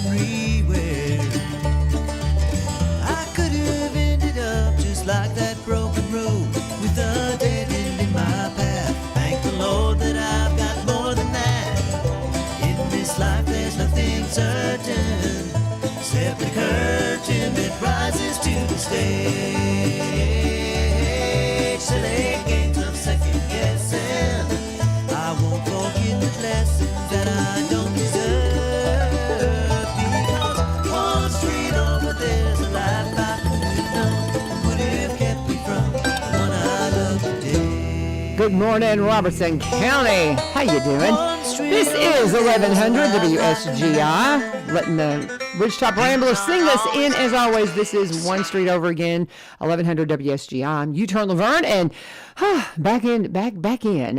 everywhere. I could have ended up just like that broken road with a dead end in my path. Thank the Lord that I've got more than that. In this life there's nothing certain except the curtain that rises to the stage. Select games of second guessing. I won't forget the lessons that I don't deserve. Because one street over there's a life I couldn't know would have kept me from the one I love today. Good morning, Robertson County. How you doing? This is 1100 WSGI. Letting the Ridgetop Ramblers sing us in. As always, this is One Street Over Again, 1100 WSGI. I'm U-Turn Laverne, and back in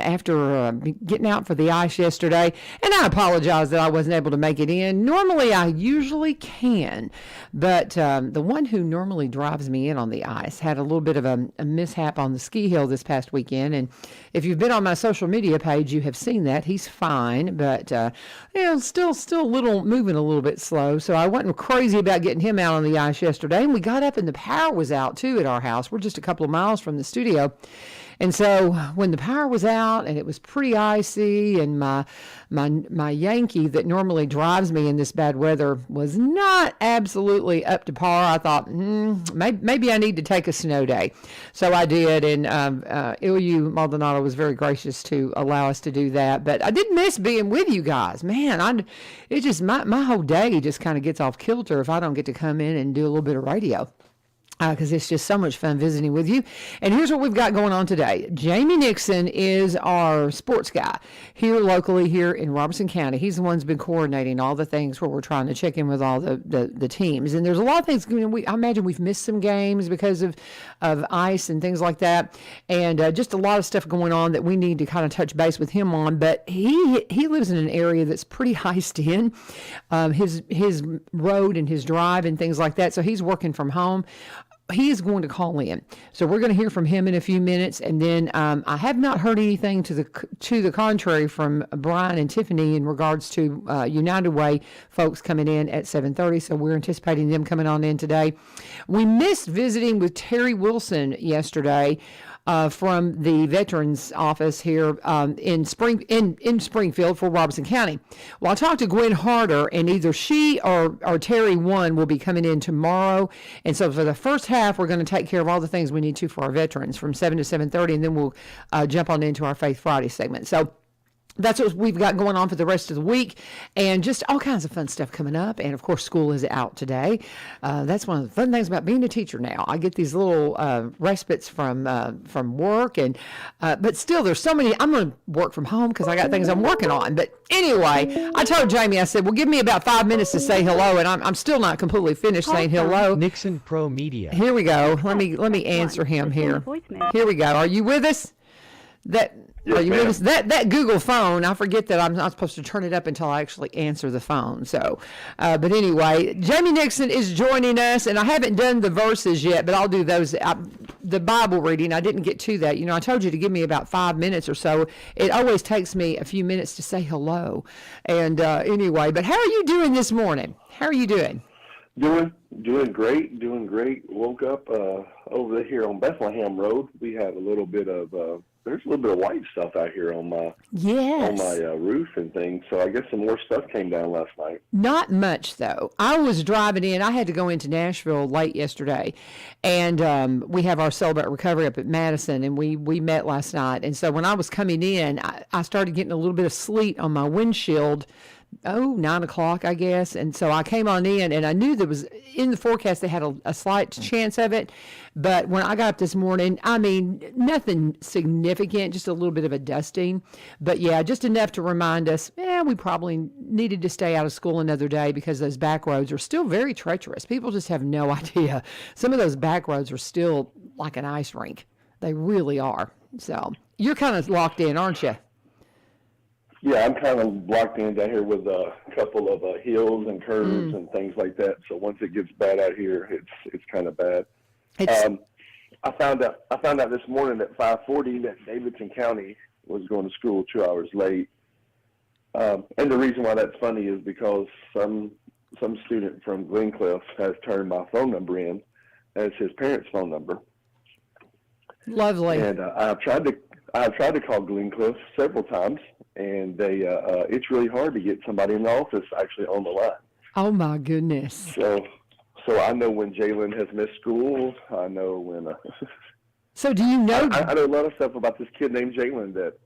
after getting out for the ice yesterday. And I apologize that I wasn't able to make it in. Normally, I usually can, but the one who normally drives me in on the ice had a little bit of a mishap on the ski hill this past weekend. And if you've been on my social media page, you have seen that. He's fine, but still moving a little bit slow. So I wasn't crazy about getting him out on the ice yesterday. And we got up and the power was out too at our house. We're just a couple of miles from the studio. And so when the power was out and it was pretty icy, and my Yankee that normally drives me in this bad weather was not absolutely up to par, I thought, maybe I need to take a snow day. So I did, and Ilyu Maldonado was very gracious to allow us to do that. But I did miss being with you guys. Man, it just my whole day just kind of gets off kilter if I don't get to come in and do a little bit of radio. Because it's just so much fun visiting with you. And here's what we've got going on today. Jamie Nixon is our sports guy here locally here in Robertson County. He's the one who's been coordinating all the things where we're trying to check in with all the teams. And there's a lot of things. I imagine we've missed some games because of ice and things like that. And just a lot of stuff going on that we need to kind of touch base with him on. But he lives in an area that's pretty iced in. His road and his drive and things like that. So he's working from home. He is going to call in. So we're going to hear from him in a few minutes. And then I have not heard anything to the contrary from Brian and Tiffany in regards to United Way folks coming in at 7:30. So we're anticipating them coming on in today. We missed visiting with Terry Wilson yesterday from the Veterans Office here in Springfield for Robertson County. Well, I talked to Gwen Harder, and either she or Terry one will be coming in tomorrow. And so for the first half, we're going to take care of all the things we need to for our veterans from 7 to 7:30, and then we'll jump on into our Faith Friday segment. So that's what we've got going on for the rest of the week, and just all kinds of fun stuff coming up. And of course, school is out today. That's one of the fun things about being a teacher now. I get these little respites from work, and but still, there's so many. I'm going to work from home because I got things I'm working on. But anyway, I told Jamie, I said, "Well, give me about 5 minutes to say hello," and I'm still not completely finished saying hello. Nixon Pro Media. Here we go. Let me answer him here. Here we go. Are you with us? Are you with us? That Google phone, I forget that I'm not supposed to turn it up until I actually answer the phone. So, but anyway, Jamie Nixon is joining us, and I haven't done the verses yet, but I'll do those. The Bible reading, I didn't get to that. I told you to give me about 5 minutes or so. It always takes me a few minutes to say hello. And anyway, but how are you doing this morning? How are you doing? Doing great. Woke up over here on Bethlehem Road. We have a little bit of there's a little bit of white stuff out here on my roof and things. So I guess some more stuff came down last night. Not much though. I was driving in. I had to go into Nashville late yesterday, and we have our Celebrate Recovery up at Madison, and we met last night. And so when I was coming in, I started getting a little bit of sleet on my windshield. 9 o'clock, I guess. And so I came on in, and I knew there was, in the forecast, they had a slight chance of it. But when I got up this morning, I mean, nothing significant, just a little bit of a dusting. But yeah, just enough to remind us, we probably needed to stay out of school another day because those back roads are still very treacherous. People just have no idea. Some of those back roads are still like an ice rink. They really are. So you're kind of locked in, aren't you? Yeah, I'm kind of blocked in down here with a couple of hills and curves and things like that. So once it gets bad out here, it's kind of bad. I found out this morning at 5:40 that Davidson County was going to school 2 hours late. And the reason why that's funny is because some some student from Glencliff has turned my phone number in as his parents' phone number. Lovely. And I've tried to call Glencliff several times, and it's really hard to get somebody in the office actually on the line. Oh my goodness. So I know when Jalen has missed school. I know when. So do you know? I know a lot of stuff about this kid named Jalen that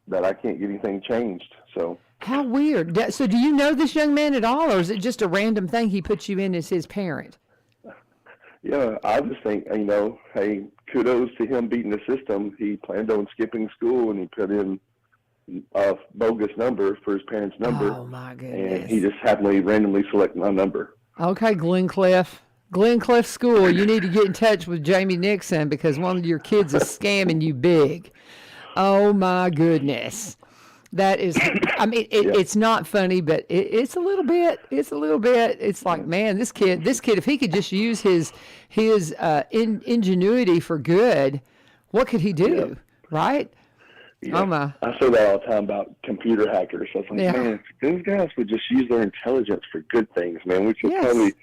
that I can't get anything changed. So. How weird. So do you know this young man at all, or is it just a random thing he puts you in as his parent? Yeah, I just think, hey, kudos to him beating the system. He planned on skipping school, and he put in a bogus number for his parents' number. Oh, my goodness. And he just happened to randomly select my number. Okay, Glencliff School, you need to get in touch with Jamie Nixon because one of your kids is scamming you big. Oh, my goodness. That is, it's not funny, but it's a little bit. It's like, man, this kid, if he could just use his ingenuity for good, what could he do, right? Yeah. Oh my! I say that all the time about computer hackers. I was like, man, if those guys would just use their intelligence for good things, man, we could probably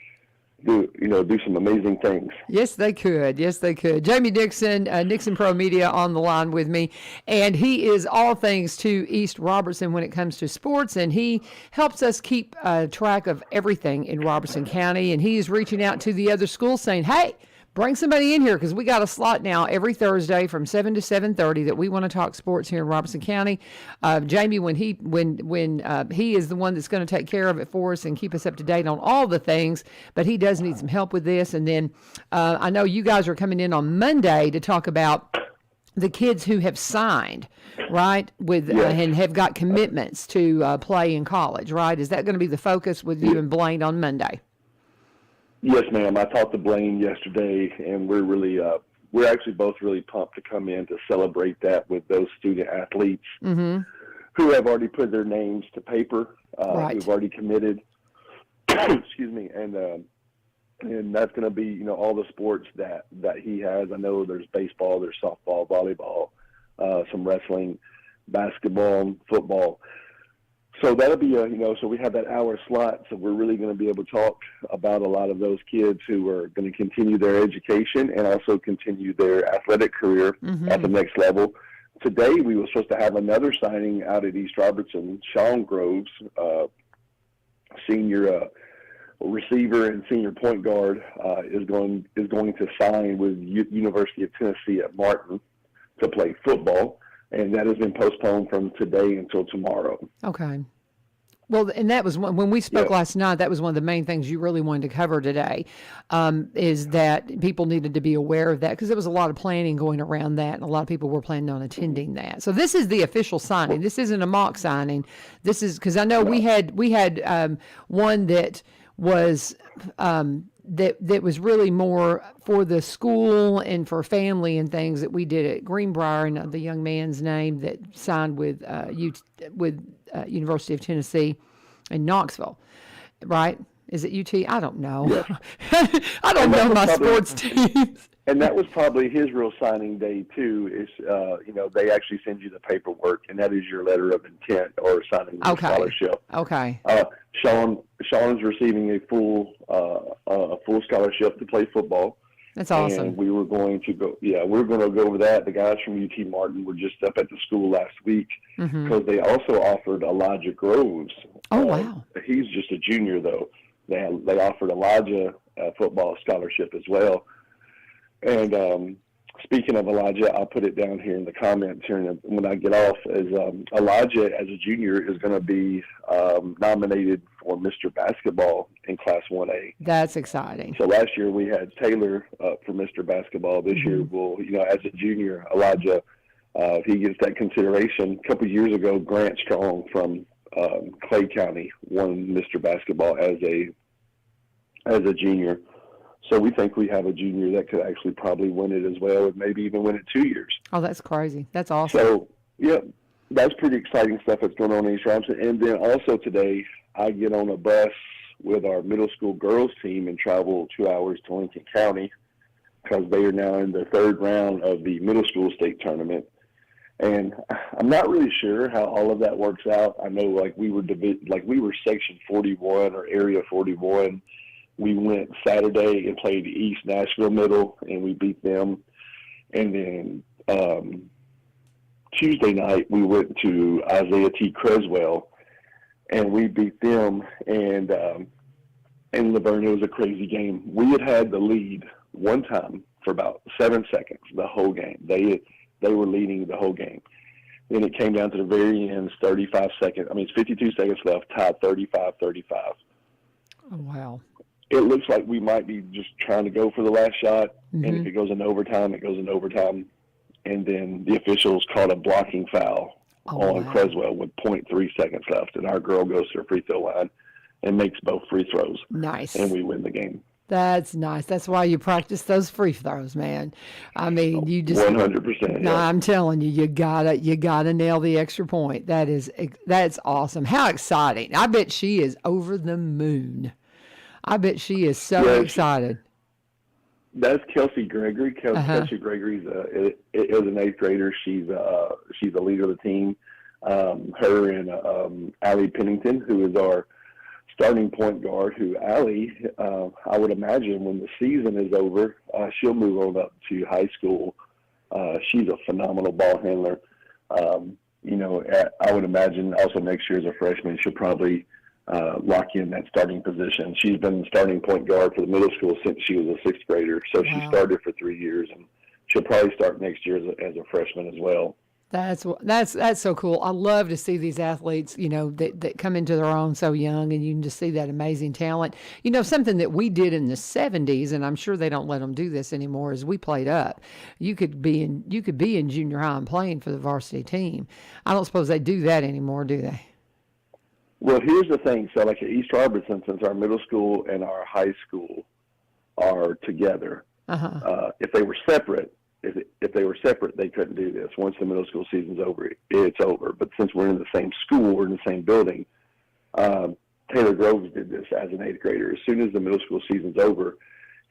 do some amazing things. Yes, they could. Jamie Nixon, Nixon Pro Media on the line with me, and he is all things to East Robertson when it comes to sports, and he helps us keep track of everything in Robertson County, and he is reaching out to the other schools saying, hey, bring somebody in here because we got a slot now every Thursday from 7 to 7:30 that we want to talk sports here in Robertson County. Jamie, when he is the one that's going to take care of it for us and keep us up to date on all the things, but he does need some help with this. And then I know you guys are coming in on Monday to talk about the kids who have signed, right, with and have got commitments to play in college, right? Is that going to be the focus with you and Blaine on Monday? Yes, ma'am. I talked to Blaine yesterday, and we're actually both really pumped to come in to celebrate that with those student athletes who have already put their names to paper, who've already committed. Excuse me, and that's going to be all the sports that he has. I know there's baseball, there's softball, volleyball, some wrestling, basketball, football. So that'll be so we have that hour slot. So we're really going to be able to talk about a lot of those kids who are going to continue their education and also continue their athletic career at the next level. Today we were supposed to have another signing out at East Robertson. Sean Groves, senior receiver and senior point guard, is going to sign with University of Tennessee at Martin to play football. And that has been postponed from today until tomorrow. Okay. Well, and that was when we spoke last night, that was one of the main things you really wanted to cover today, is that people needed to be aware of that because there was a lot of planning going around that, and a lot of people were planning on attending that. So this is the official signing. This isn't a mock signing. This is because I know we had one that was that was really more for the school and for family and things that we did at Greenbrier, and the young man's name that signed with University of Tennessee in Knoxville, right? Is it UT? I don't know. Yeah. I don't know my sports teams. And that was probably his real signing day too. Is they actually send you the paperwork, and that is your letter of intent or signing the scholarship. Okay. Sean's receiving a full scholarship to play football. That's awesome. And we were going to go. Yeah, we were going to go over that. The guys from UT Martin were just up at the school last week because they also offered Elijah Groves. Oh wow. He's just a junior though. They offered Elijah a football scholarship as well. And speaking of Elijah, I'll put it down here in the comments here when I get off. Is Elijah, as a junior, is going to be nominated for Mr. Basketball in Class 1A. That's exciting. So last year we had Taylor for Mr. Basketball. This year, as a junior, Elijah, if he gets that consideration. A couple of years ago, Grant Strong from Clay County won Mr. Basketball as a junior. So we think we have a junior that could actually probably win it as well, and maybe even win it 2 years. Oh, that's crazy. That's awesome. So, yeah, that's pretty exciting stuff that's going on in East Robertson. And then also today, I get on a bus with our middle school girls team and travel 2 hours to Lincoln County because they are now in the third round of the middle school state tournament. And I'm not really sure how all of that works out. I know, like, we were Section 41 or Area 41. We went Saturday and played East Nashville Middle, and we beat them. And then Tuesday night we went to Isaiah T. Creswell, and we beat them. And Laverne, it was a crazy game. We had the lead one time for about 7 seconds the whole game. They were leading the whole game. Then it came down to the very end, 35 seconds. I mean, it's 52 seconds left, tied 35-35. Oh, wow. It looks like we might be just trying to go for the last shot. Mm-hmm. And if it goes into overtime, it goes into overtime. And then the officials called a blocking foul on Creswell with 0.3 seconds left. And our girl goes to the free throw line and makes both free throws. Nice. And we win the game. That's nice. That's why you practice those free throws, man. I mean, you just 100%. No, I'm telling you, you gotta nail the extra point. That's awesome. How exciting! I bet she is over the moon. I bet she is so excited. That's Kelsey Gregory. Kelsey Gregory is an 8th grader. She's the leader of the team. Her and Allie Pennington, who is our starting point guard, who Allie, I would imagine when the season is over, she'll move on up to high school. She's a phenomenal ball handler. I would imagine also next year as a freshman, she'll probably lock in that starting position. She's been the starting point guard for the middle school since she was a 6th grader. So she started for 3 years, and she'll probably start next year as a freshman as well. That's so cool. I love to see these athletes, that come into their own so young, and you can just see that amazing talent. Something that we did in the 70s, and I'm sure they don't let them do this anymore, is we played up. You could be in junior high and playing for the varsity team. I don't suppose they do that anymore, do they? Well, here's the thing. So, like at East Robertson, since our middle school and our high school are together, if they were separate, they couldn't do this. Once the middle school season's over, it's over. But since we're in the same school, we're in the same building, Taylor Groves did this as an 8th grader. As soon as the middle school season's over,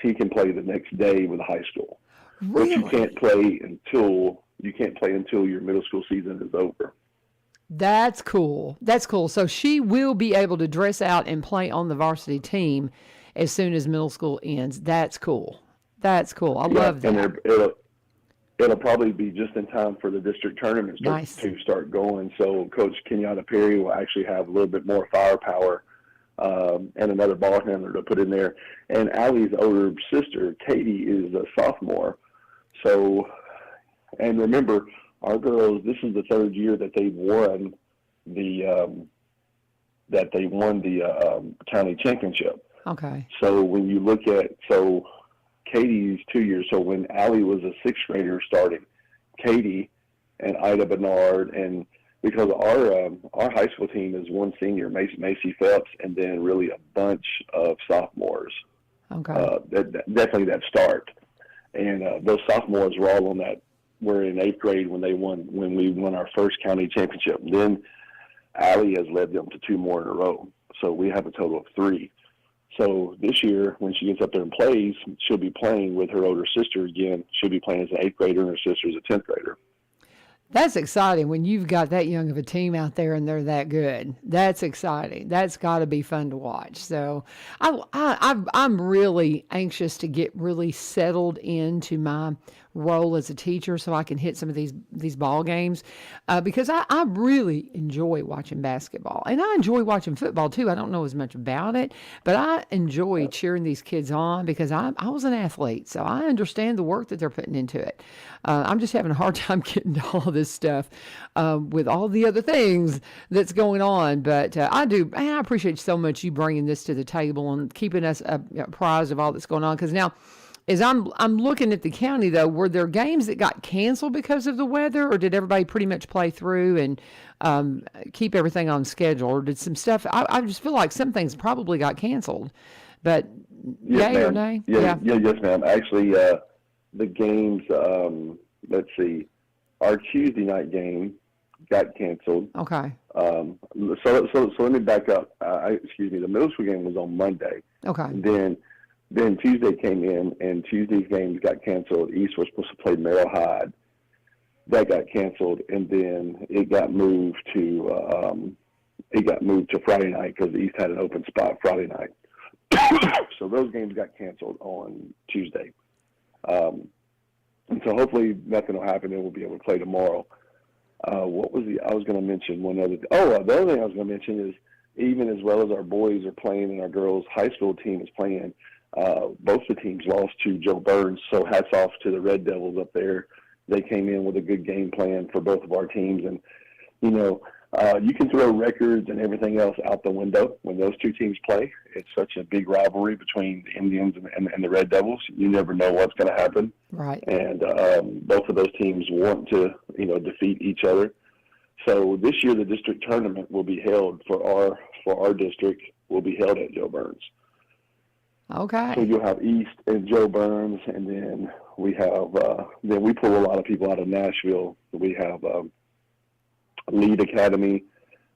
he can play the next day with the high school. Really? But you can't play until your middle school season is over. That's cool. So she will be able to dress out and play on the varsity team as soon as middle school ends. That's cool. I love that. And it'll probably be just in time for the district tournament to start going. So Coach Kenyatta Perry will actually have a little bit more firepower and another ball handler to put in there. And Allie's older sister, Katie, is a sophomore. So, and remember, our girls, this is the 3rd year that they've won the county championship. Okay. So when you look at, Katie's 2 years. So when Allie was a 6th grader starting, Katie and Ida Bernard, and because our high school team is one senior, Macy Phelps, and then really a bunch of sophomores. Okay. Definitely that start. And those sophomores were all on that. Were in 8th grade when we won our first county championship. Then Allie has led them to 2 more in a row. So we have a total of 3. So this year, when she gets up there and plays, she'll be playing with her older sister again. She'll be playing as an 8th grader, and her sister's a 10th grader. That's exciting when you've got that young of a team out there and they're that good. That's exciting. That's got to be fun to watch. So I'm really anxious to get really settled into my role as a teacher so I can hit some of these ball games because I really enjoy watching basketball, and I enjoy watching football too. I don't know as much about it, but I enjoy cheering these kids on because I was an athlete, so I understand the work that they're putting into it. I'm just having a hard time getting to all of this stuff with all the other things that's going on, but I appreciate so much you bringing this to the table and keeping us apprised of all that's going on, because now as I'm looking at the county, though, were there games that got canceled because of the weather, or did everybody pretty much play through and keep everything on schedule? Or did some stuff, I just feel like some things probably got canceled, but yes, yay ma'am. or nay? Yeah, yes, ma'am. Actually, the games, let's see, our Tuesday night game got canceled. Okay. So let me back up. The middle school game was on Monday. Okay. And then Tuesday came in, and Tuesday's games got canceled. East was supposed to play Merrill Hyde. that got canceled, and then it got moved to Friday night because the East had an open spot Friday night. So those games got canceled on Tuesday. And so hopefully nothing will happen and we'll be able to play tomorrow. I was going to mention one other thing. The other thing I was going to mention is even as well as our boys are playing and our girls' high school team is playing, both the teams lost to Joe Burns. So hats off to the Red Devils up there. They came in with a good game plan for both of our teams. And, you can throw records and everything else out the window when those two teams play. It's such a big rivalry between the Indians and the Red Devils. You never know what's going to happen. Right. And both of those teams want to, defeat each other. So this year the district tournament will be held for our district will be held at Joe Burns. Okay. So you'll have East and Joe Burns, and then we have then we pull a lot of people out of Nashville. We have Lead Academy,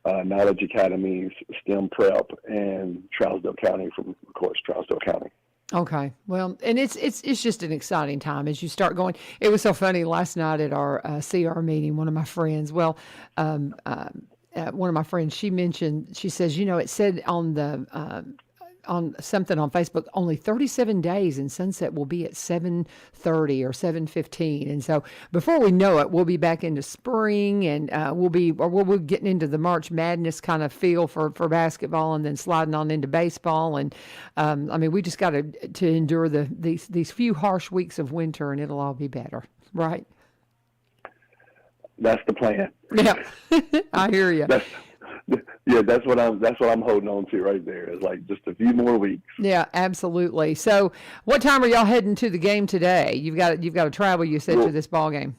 Knowledge Academies, STEM Prep, and Trousdale County from, of course, Trousdale County. Okay. Well, and it's just an exciting time as you start going. It was so funny last night at our CR meeting. One of my friends, one of my friends, she says, it said on the on something on Facebook, only 37 days and sunset will be at 7:30 or 7:15. And so before we know it, we'll be back into spring and we'll be getting into the March Madness kind of feel for basketball and then sliding on into baseball. And we just got to endure these few harsh weeks of winter and it'll all be better. Right. That's the plan. Yeah. I hear you. That's what I'm holding on to right there. Is like just a few more weeks. Yeah, absolutely. So, what time are y'all heading to the game today? You've got to travel. You said to this ball game.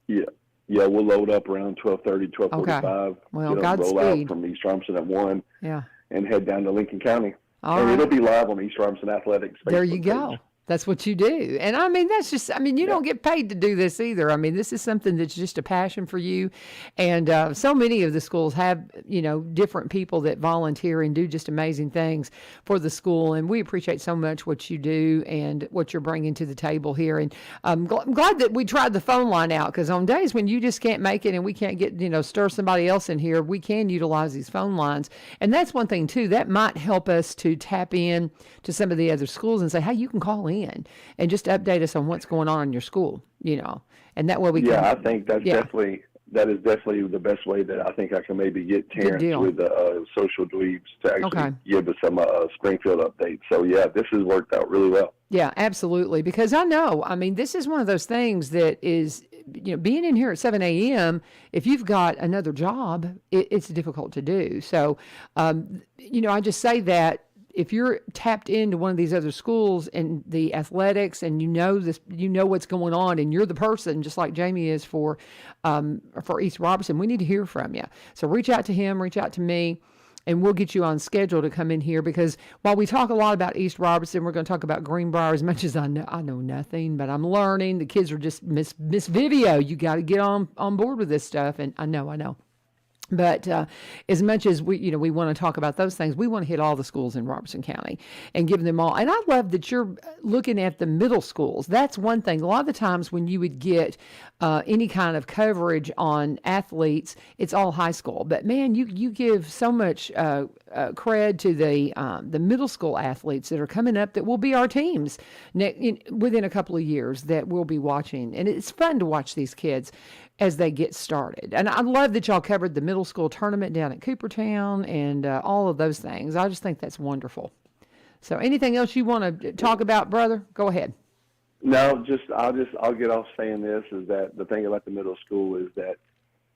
Yeah, we'll load up around 12:30, 12:45. Okay. Well, roll Godspeed. out from East Robinson at 1. Yeah. And head down to Lincoln County. All and right. It'll be live on East Robinson Athletics. There you go. Page. That's what you do. And that's just, you don't get paid to do this either. This is something that's just a passion for you. And so many of the schools have, different people that volunteer and do just amazing things for the school. And we appreciate so much what you do and what you're bringing to the table here. And I'm glad that we tried the phone line out because on days when you just can't make it and we can't get, stir somebody else in here, we can utilize these phone lines. And that's one thing too, that might help us to tap in to some of the other schools and say, hey, you can call in and just update us on what's going on in your school, and that way we can. Yeah, I think that is definitely the best way that I think I can maybe get Terrence with the social dweebs to actually give us some Springfield updates. So yeah, this has worked out really well. Yeah, absolutely. Because I know, this is one of those things that is, being in here at 7 a.m., if you've got another job, it's difficult to do. So, I just say that. If you're tapped into one of these other schools and the athletics and you know what's going on and you're the person just like Jamie is for East Robertson, we need to hear from you. So reach out to him, reach out to me, and we'll get you on schedule to come in here because while we talk a lot about East Robertson, we're going to talk about Greenbrier as much as I know nothing, but I'm learning. The kids are just Miss Vivio. You got to get on board with this stuff. And I know. But as much as we want to talk about those things, we want to hit all the schools in Robertson County and give them all. And I love that you're looking at the middle schools. That's one thing. A lot of the times when you would get any kind of coverage on athletes, it's all high school. But man, you give so much cred to the middle school athletes that are coming up that will be our teams within a couple of years that we'll be watching. And it's fun to watch these kids as they get started. And I love that y'all covered the middle school tournament down at Coopertown and all of those things. I just think that's wonderful. So anything else you want to talk about, brother? Go ahead. No, I'll get off saying this is that the thing about the middle school is that,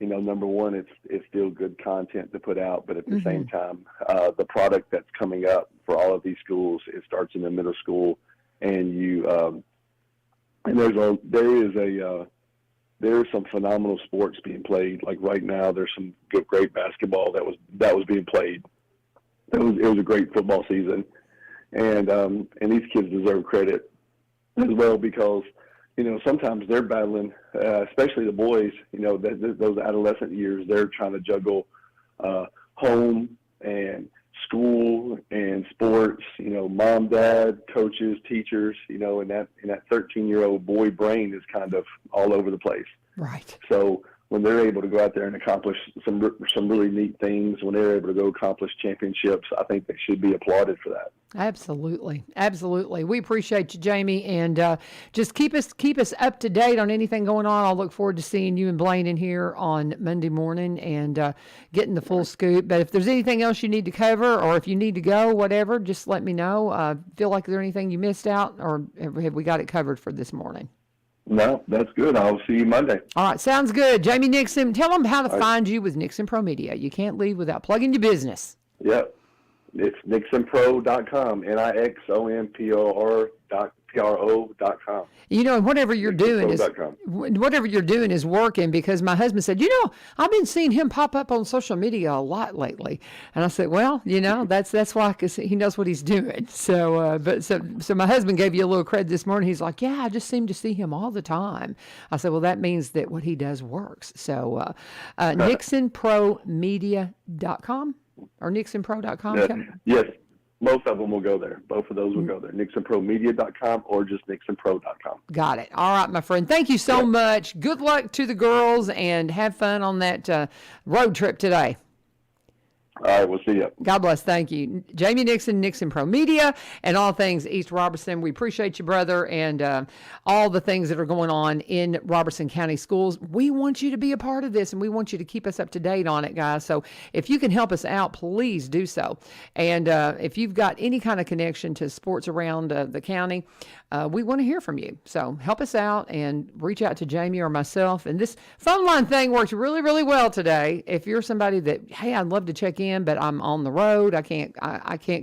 number one, it's still good content to put out, but at the same time, the product that's coming up for all of these schools, it starts in the middle school and there's some phenomenal sports being played. Like right now, there's some great basketball that was being played. It was a great football season, and these kids deserve credit as well because sometimes they're battling, especially the boys. Those adolescent years, they're trying to juggle home and school and sports. Mom, dad, coaches, teachers. And that 13-year-old boy brain is kind of all over the place. Right. So when they're able to go out there and accomplish some really neat things, when they're able to go accomplish championships, I think they should be applauded for that. Absolutely. Absolutely. We appreciate you, Jamie, and just keep us up to date on anything going on. I'll look forward to seeing you and Blaine in here on Monday morning and getting the full scoop. But if there's anything else you need to cover or if you need to go, whatever, just let me know. Feel like there's anything you missed out, or have we got it covered for this morning? No, that's good. I'll see you Monday. All right. Sounds good. Jamie Nixon, tell them how to find you with Nixon Pro Media. You can't leave without plugging your business. Yep. It's nixonpro.com, NIXONPOR.com. You know, whatever you're doing is working, because my husband said, I've been seeing him pop up on social media a lot lately. And I said, well, that's why, because he knows what he's doing. So, so my husband gave you a little credit this morning. He's like, yeah, I just seem to see him all the time. I said, well, that means that what he does works. So, NixonProMedia.com. Or NixonPro.com? Yes, most of them will go there. Both of those will go there. NixonProMedia.com or just NixonPro.com. Got it. All right, my friend. Thank you so much. Good luck to the girls and have fun on that road trip today. All right, we'll see you. God bless. Thank you. Jamie Nixon, Nixon Pro Media, and all things East Robertson. We appreciate you, brother, and all the things that are going on in Robertson County Schools. We want you to be a part of this, and we want you to keep us up to date on it, guys. So if you can help us out, please do so. And if you've got any kind of connection to sports around the county, we want to hear from you. So help us out and reach out to Jamie or myself. And this phone line thing worked really, really well today. If you're somebody that, hey, I'd love to check in, but I'm on the road, I can't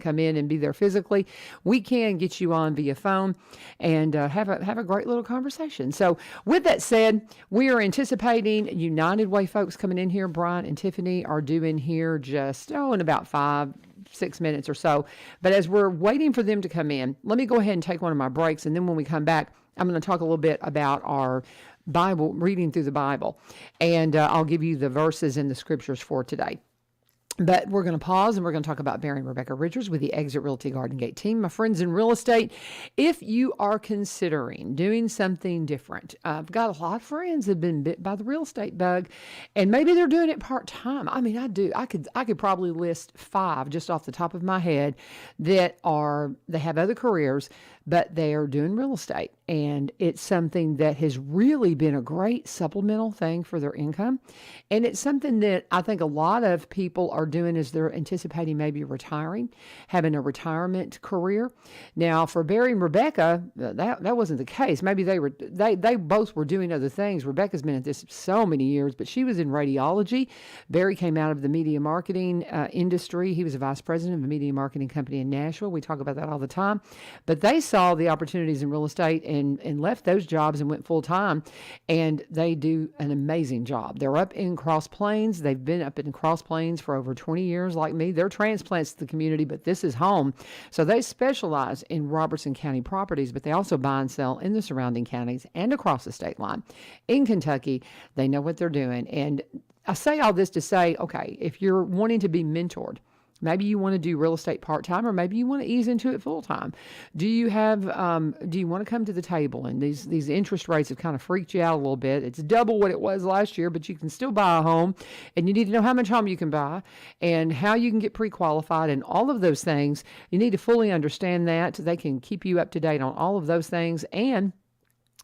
come in and be there physically, we can get you on via phone and have a great little conversation. So with that said, we are anticipating United Way folks coming in here. Brian and Tiffany are due in here just in about 5-6 minutes or so. But as we're waiting for them to come in, let me go ahead and take one of my breaks, and then when we come back, I'm going to talk a little bit about our Bible, reading through the Bible, and I'll give you the verses and the scriptures for today. But we're going to pause and we're going to talk about Barry and Rebecca Richards with the Exit Realty Garden Gate team. My friends in real estate, if you are considering doing something different, I've got a lot of friends that have been bit by the real estate bug, and maybe they're doing it part-time. I mean, I could probably list 5 just off the top of my head they have other careers, but they are doing real estate. And it's something that has really been a great supplemental thing for their income. And it's something that I think a lot of people are doing as they're anticipating maybe retiring, having a retirement career. Now, for Barry and Rebecca, that wasn't the case. Maybe they both were doing other things. Rebecca's been at this so many years, but she was in radiology. Barry came out of the media marketing industry. He was a vice president of a media marketing company in Nashville. We talk about that all the time. But they saw the opportunities in real estate and left those jobs and went full time, and they do an amazing job. They're up in Cross Plains. They've been up in Cross Plains for over 20 years like me. They're transplants to the community, but this is home. So they specialize in Robertson County properties, but they also buy and sell in the surrounding counties and across the state line. In Kentucky, they know what they're doing. And I say all this to say, okay, if you're wanting to be mentored, maybe you want to do real estate part-time, or maybe you want to ease into it full-time. Do you want to come to the table? And these interest rates have kind of freaked you out a little bit. It's double what it was last year, but you can still buy a home, and you need to know how much home you can buy and how you can get pre-qualified and all of those things. You need to fully understand that. They can keep you up to date on all of those things. And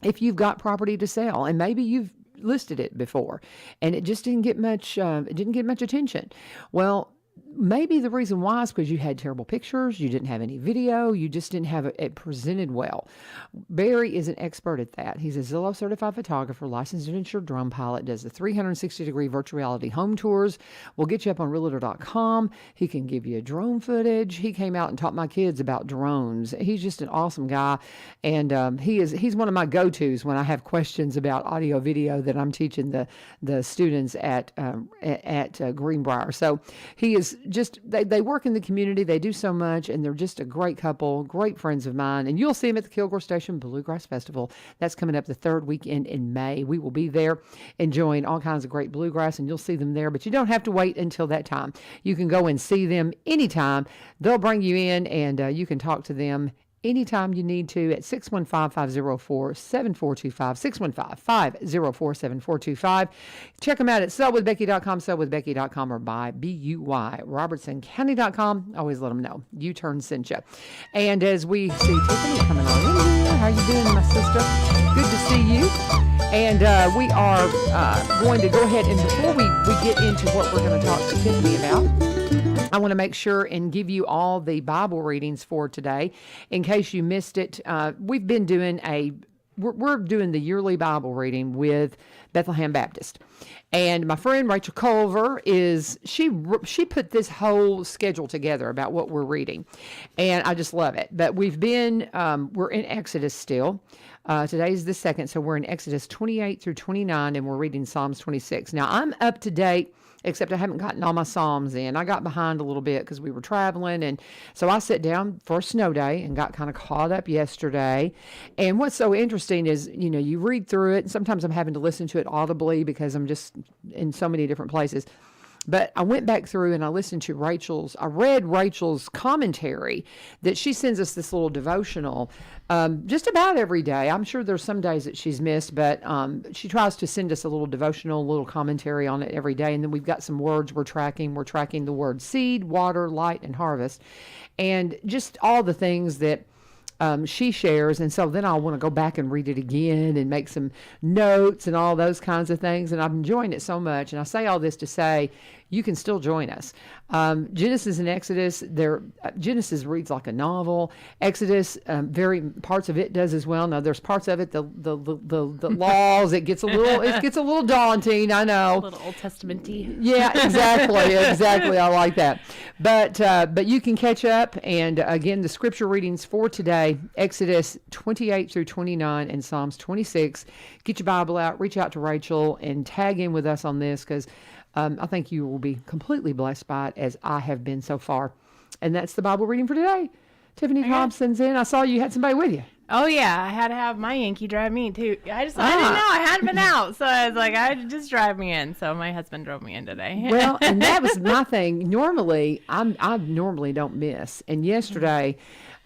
if you've got property to sell, and maybe you've listed it before and it just didn't get much attention. Well, maybe the reason why is because you had terrible pictures, you didn't have any video, you just didn't have it presented well. Barry is an expert at that. He's a Zillow certified photographer, licensed and insured drone pilot, does the 360-degree virtual reality home tours. We'll get you up on realtor.com. He can give you drone footage. He came out and taught my kids about drones. He's just an awesome guy, and he's one of my go-tos when I have questions about audio video that I'm teaching the students at Greenbrier. So he is just, they work in the community. They do so much, and they're just a great couple, great friends of mine. And you'll see them at the Kilgore Station Bluegrass Festival. That's coming up the 3rd weekend in May. We will be there enjoying all kinds of great bluegrass, and you'll see them there. But you don't have to wait until that time. You can go and see them anytime. They'll bring you in, and you can talk to them anytime you need to at 615-504-7425, 615-504-7425. Check them out at sellwithbecky.com, sellwithbecky.com, or by BUY, robertsoncounty.com. Always let them know. U-Turn sent you. And as we see Tiffany coming on in here, how you doing, my sister? Good to see you. And we are going to go ahead, and before we get into what we're going to talk to Tiffany about, I want to make sure and give you all the Bible readings for today. In case you missed it, we've been doing we're doing the yearly Bible reading with Bethlehem Baptist. And my friend Rachel Culver she put this whole schedule together about what we're reading. And I just love it. But we're in Exodus still. Today's the 2nd, so we're in Exodus 28 through 29, and we're reading Psalms 26. Now, I'm up to date, except I haven't gotten all my Psalms in. I got behind a little bit because we were traveling, and so I sat down for a snow day and got kind of caught up yesterday. And what's so interesting is, you read through it, and sometimes I'm having to listen to it audibly because I'm just in so many different places. But I went back through and I read Rachel's commentary that she sends us this little devotional just about every day. I'm sure there's some days that she's missed, but she tries to send us a little devotional, little commentary on it every day. And then we've got some words we're tracking. We're tracking the word seed, water, light, and harvest. And just all the things that she shares. And so then I'll want to go back and read it again and make some notes and all those kinds of things. And I'm enjoying it so much. And I say all this to say, you can still join us. Genesis and Exodus, Genesis reads like a novel. Exodus, parts of it does as well. Now there's parts of it, the laws, it gets a little daunting. I know. A little Old Testament-y. Yeah, exactly. I like that. But you can catch up. And again, the scripture readings for today, Exodus 28 through 29 and Psalms 26. Get your Bible out, reach out to Rachel, and tag in with us on this, because I think you will be completely blessed by it, as I have been so far. And that's the Bible reading for today. Tiffany Thomson's in. I saw you had somebody with you. Oh, yeah. I had to have my Yankee drive me, too. I didn't know. I hadn't been out. So I was like, just drive me in. So my husband drove me in today. Well, and that was my thing. Normally, I normally don't miss. And yesterday,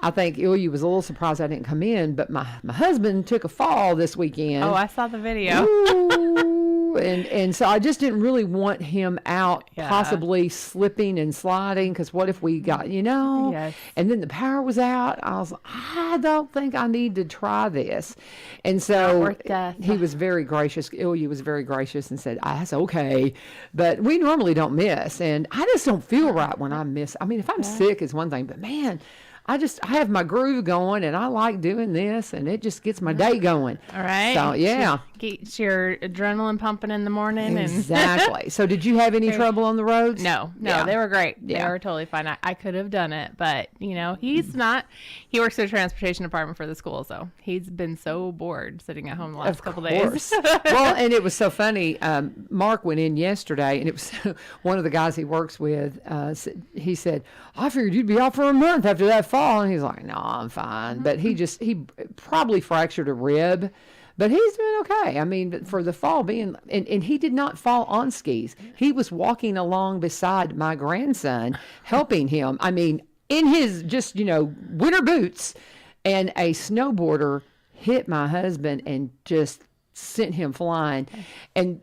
I think Ilya was a little surprised I didn't come in. But my husband took a fall this weekend. Oh, I saw the video. Ooh. And so I just didn't really want him out possibly slipping and sliding, because what if we got, Yes. And then the power was out. I was like, I don't think I need to try this. And so he was very gracious. Ilya was very gracious and said, that's okay. But we normally don't miss. And I just don't feel right when I miss. I mean, if I'm sick is one thing, but man, I have my groove going, and I like doing this, and it just gets my day going. All right. So, yeah. Get your adrenaline pumping in the morning. Exactly. So did you have any trouble on the roads? No, they were great. Yeah. They were totally fine. I could have done it, but, he's not. He works in the transportation department for the school, so he's been so bored sitting at home the last couple days. Well, and it was so funny. Mark went in yesterday, and it was one of the guys he works with. He said, I figured you'd be out for a month after that fall. And he's like, no, I'm fine. But he probably fractured a rib. But he's doing okay. I mean, for the fall being, and he did not fall on skis. He was walking along beside my grandson, helping him. I mean, in his just, winter boots, and a snowboarder hit my husband and just sent him flying. And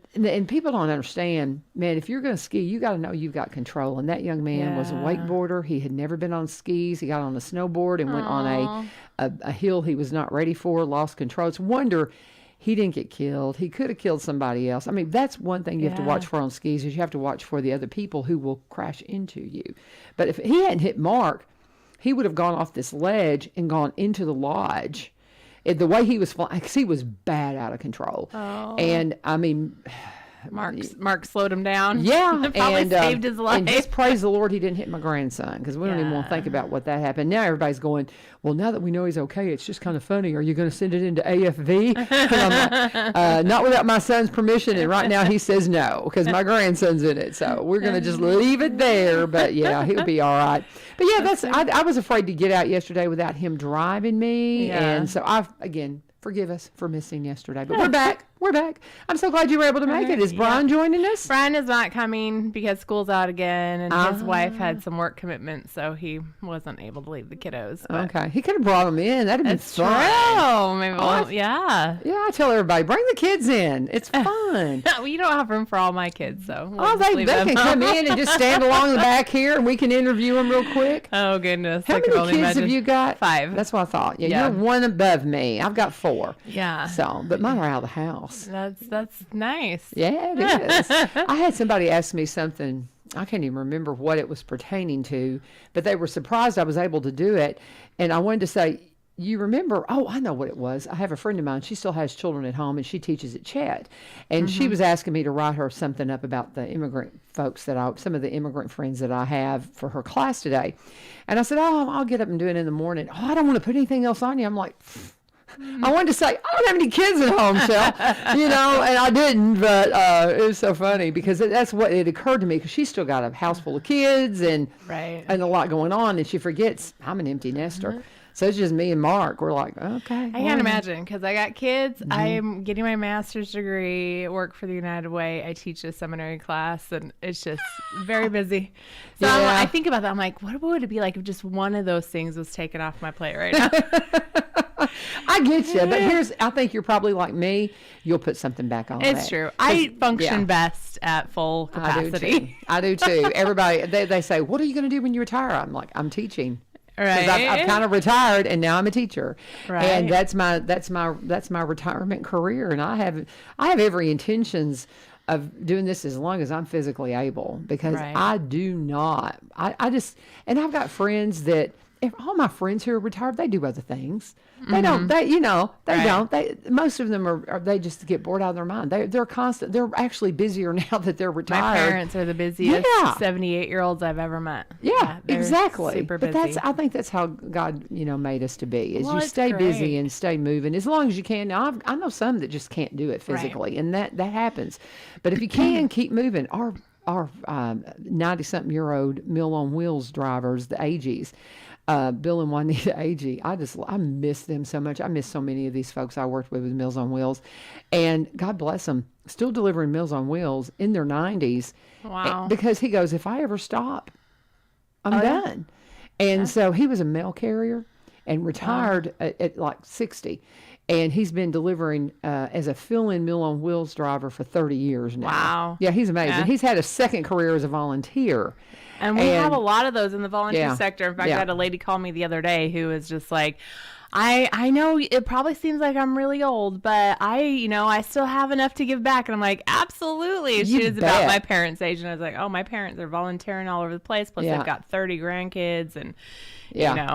people don't understand, man, if you're going to ski, you got to know you've got control. And that young man was a wakeboarder. He had never been on skis. He got on a snowboard and went on a hill he was not ready for, lost control. It's a wonder he didn't get killed. He could have killed somebody else. I mean, that's one thing you have to watch for on skis, is you have to watch for the other people who will crash into you. But if he hadn't hit Mark, he would have gone off this ledge and gone into the lodge. The way he was flying, because he was bad out of control. Oh. And, I mean, Mark slowed him down. Yeah. Probably saved his life. And just praise the Lord he didn't hit my grandson, because we don't even want to think about what that happened. Now everybody's going, well, now that we know he's okay, it's just kind of funny. Are you going to send it into AFV? And I'm like, not without my son's permission. And right now he says no, because my grandson's in it. So we're going to just leave it there. But yeah, he'll be all right. But yeah, I was afraid to get out yesterday without him driving me. Yeah. And so again, forgive us for missing yesterday, but we're back. We're back. I'm so glad you were able to make it. Is Brian joining us? Brian is not coming because school's out again, and his wife had some work commitments, so he wasn't able to leave the kiddos. Okay. He could have brought them in. That'd have been fun. Oh, maybe yeah. Yeah, I tell everybody, bring the kids in. It's fun. Well, you don't have room for all my kids, so They can come in and just stand along the back here, and we can interview them real quick. Oh, goodness. How many kids have you got? 5. That's what I thought. Yeah, you're one above me. I've got 4. Yeah. So, but mine are out of the house. That's nice. Yeah, it is. I had somebody ask me something. I can't even remember what it was pertaining to, but they were surprised I was able to do it. And I wanted to say, you remember, I know what it was. I have a friend of mine. She still has children at home, and she teaches at Chet. And she was asking me to write her something up about the immigrant folks some of the immigrant friends that I have for her class today. And I said, I'll get up and do it in the morning. I don't want to put anything else on you. I'm like... I wanted to say, I don't have any kids at home, Shell, and I didn't, but it was so funny because that's what it occurred to me, because she's still got a house full of kids and a lot going on, and she forgets I'm an empty nester. So it's just me and Mark. We're like, okay. I can't imagine, because I got kids. I'm getting my master's degree, work for the United Way. I teach a seminary class, and it's just very busy. So I think about that. I'm like, what would it be like if just one of those things was taken off my plate right now? I get you, but I think you're probably like me. You'll put something back on. It's true. I function best at full capacity. I do too. Everybody, they say, what are you going to do when you retire? I'm like, I'm teaching. Right. Because I've kind of retired, and now I'm a teacher. Right. And that's my retirement career. And I have every intentions of doing this as long as I'm physically able, because I do not. I just, and I've got friends that, if all my friends who are retired, they do other things. They don't. They don't. Most of them are. They just get bored out of their mind. They're constant. They're actually busier now that they're retired. My parents are the busiest 78-year-olds I've ever met. Yeah, exactly. Super busy. But I think that's how God, made us to be. Is you stay great. busy and stay moving as long as you can. Now I know some that just can't do it physically, and that happens. But if you can, keep moving. Our 90-something-year-old Mill on Wheels drivers, the AGs. Bill and Juanita Agee, I miss them so much. I miss so many of these folks I worked with Meals on Wheels, and God bless them, still delivering Meals on Wheels in their 90s. Wow! Because he goes, if I ever stop, I'm done. And so he was a mail carrier and retired at like 60. And he's been delivering as a fill-in Meal on Wheels driver for 30 years now. Wow. Yeah, he's amazing. Yeah. He's had a second career as a volunteer. And we have a lot of those in the volunteer sector. In fact, I had a lady call me the other day who was just like, I know it probably seems like I'm really old, but I still have enough to give back. And I'm like, absolutely. She was about my parents' age. And I was like, oh, my parents are volunteering all over the place. Plus they've got 30 grandkids, and,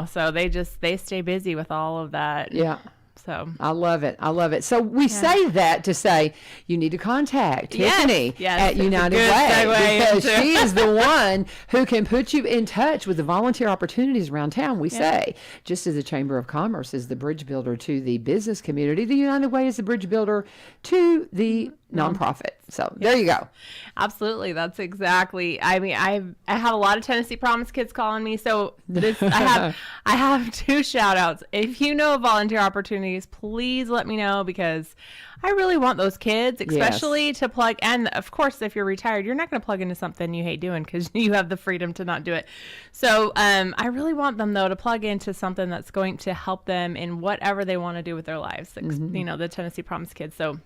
so they stay busy with all of that. Yeah. So I love it. So we say that to say you need to contact Tiffany at United Way, because she is the one who can put you in touch with the volunteer opportunities around town. We say, just as the Chamber of Commerce is the bridge builder to the business community, the United Way is the bridge builder to the nonprofit. So there you go. Absolutely. That's exactly. I mean, I have a lot of Tennessee Promise kids calling me. So I have 2 shout outs. If you know volunteer opportunities, please let me know, because I really want those kids, especially to plug. And of course, if you're retired, you're not going to plug into something you hate doing, because you have the freedom to not do it. So I really want them, though, to plug into something that's going to help them in whatever they want to do with their lives. The Tennessee Promise kids. So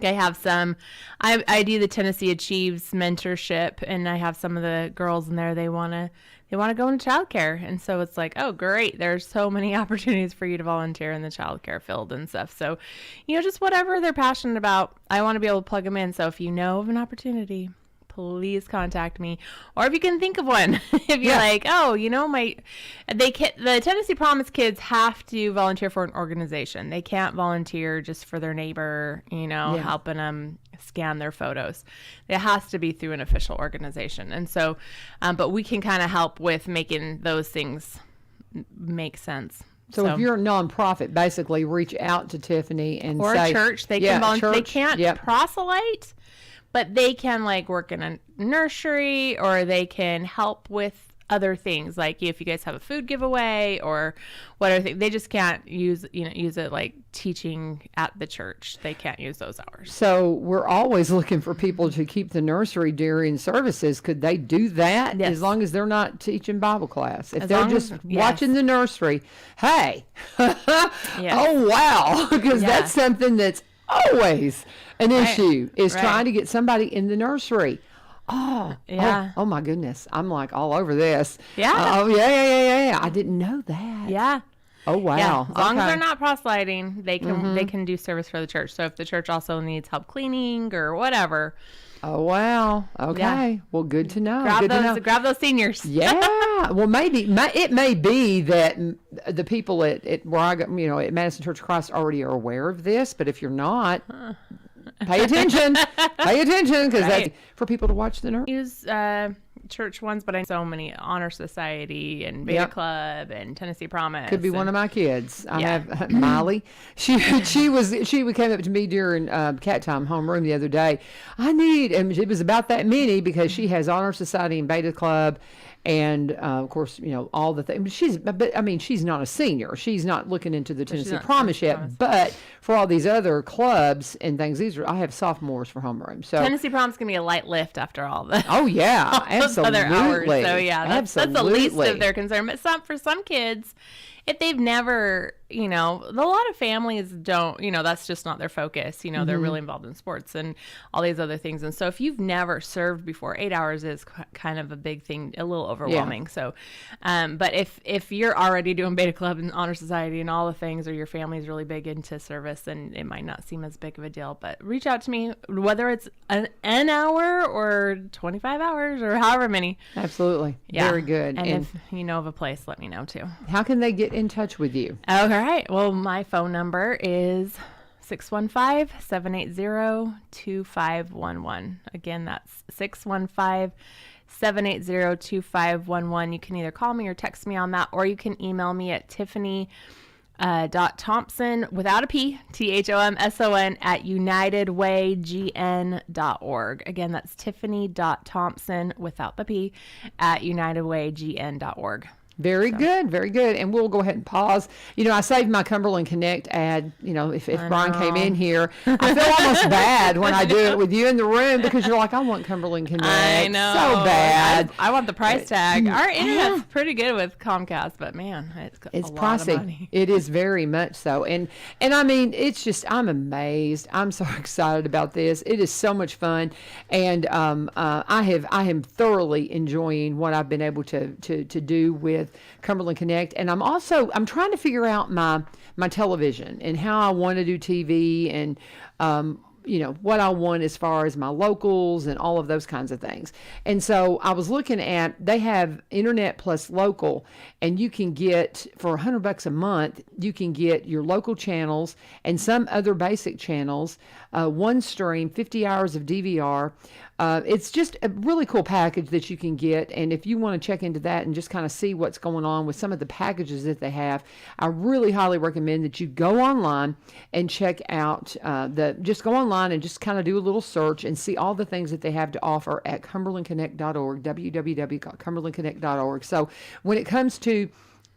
I have some, I do the Tennessee Achieves mentorship, and I have some of the girls in there, they want to go into childcare. And so it's like, oh, great. There's so many opportunities for you to volunteer in the childcare field and stuff. So, just whatever they're passionate about, I want to be able to plug them in. So if you know of an opportunity, please contact me. Or if you can think of one, if you're like, oh, the Tennessee Promise kids have to volunteer for an organization. They can't volunteer just for their neighbor, helping them scan their photos. It has to be through an official organization. And so, but we can kind of help with making those things make sense. So if you're a nonprofit, basically reach out to Tiffany and or say, a church. They can volunteer. They can't Yep. proselyte, but they can work in a nursery, or they can help with other things, like if you guys have a food giveaway or whatever, they just can't use it like teaching at the church. They can't use those hours. So we're always looking for people to keep the nursery during services. Could they do that? Yes. As long as they're not teaching Bible class? If As they're long just as- watching the nursery, hey, Yes. oh wow, because Yeah. that's something that's always an issue, is Right. trying to get somebody in the nursery. Yeah. Oh my goodness. I'm like all over this. Yeah. Oh yeah. I didn't know that. Yeah. Oh wow. Yeah, as long as Okay. they're not proselyting, they can do service for the church. So if the church also needs help cleaning or whatever, Oh wow. Okay. Yeah. Well, good to know. grab Good to know. those seniors. Yeah. Well, it may be that the people at where I go, at Madison Church of Christ already are aware of this. But if you're not, pay attention. Pay attention, because Right. that's for people to watch the nurse. Use church ones, but I know so many Honor Society and Beta Yep. Club and Tennessee Promise. Could be one and- of my kids. I Yeah. have Miley. She came up to me during cat time homeroom the other day. And it was about that many, because she has Honor Society and Beta Club, and of course all the things. She's not a senior. She's not looking into the Tennessee not Promise Tennessee yet. Promise. But for all these other clubs and things, I have sophomores for homeroom. So Tennessee Promise can be a light lift after all the oh yeah, those absolutely. other hours. So yeah, that's the least Absolutely. of their concern. But for some kids, if they've never, a lot of families don't, that's just not their focus. They're really involved in sports and all these other things. And so if you've never served before, 8 hours is kind of a big thing, a little overwhelming. So, but if you're already doing Beta Club and Honor Society and all the things, or your family's really big into service, then it might not seem as big of a deal. But reach out to me, whether it's an hour or 25 hours or however many. Absolutely. Yeah. Very good. And if you know of a place, let me know too. how can they get in touch with you? All right. Well, my phone number is 615-780-2511. Again, that's 615-780-2511. You can either call me or text me on that, or you can email me at Tiffany .Thomson without a P, THOMSON at UnitedWayGN.org. Again, that's Tiffany.Thomson without the P at UnitedWayGN.org. Very good, very good. And we'll go ahead and pause. I saved my Cumberland Connect ad. If Brian came in here, I feel almost bad when I do it with you in the room, because you're like, I want Cumberland Connect. I know. So bad. I want the price tag. Our internet's pretty good with Comcast, but man, it's a lot of pricey. money. It is very much so. And I mean, it's just, I'm amazed. I'm so excited about this. It is so much fun. And I am thoroughly enjoying what I've been able to do with Cumberland Connect. And I'm trying to figure out my television and how I want to do TV, and what I want as far as my locals and all of those kinds of things. And so I was looking at, they have internet plus local, and you can get, for $100 a month, you can get your local channels and some other basic channels, one stream, 50 hours of DVR. It's just a really cool package that you can get. And if you want to check into that and just kind of see what's going on with some of the packages that they have, I really highly recommend that you go online and check out just go online and just kind of do a little search and see all the things that they have to offer at cumberlandconnect.org, www.cumberlandconnect.org. So when it comes to,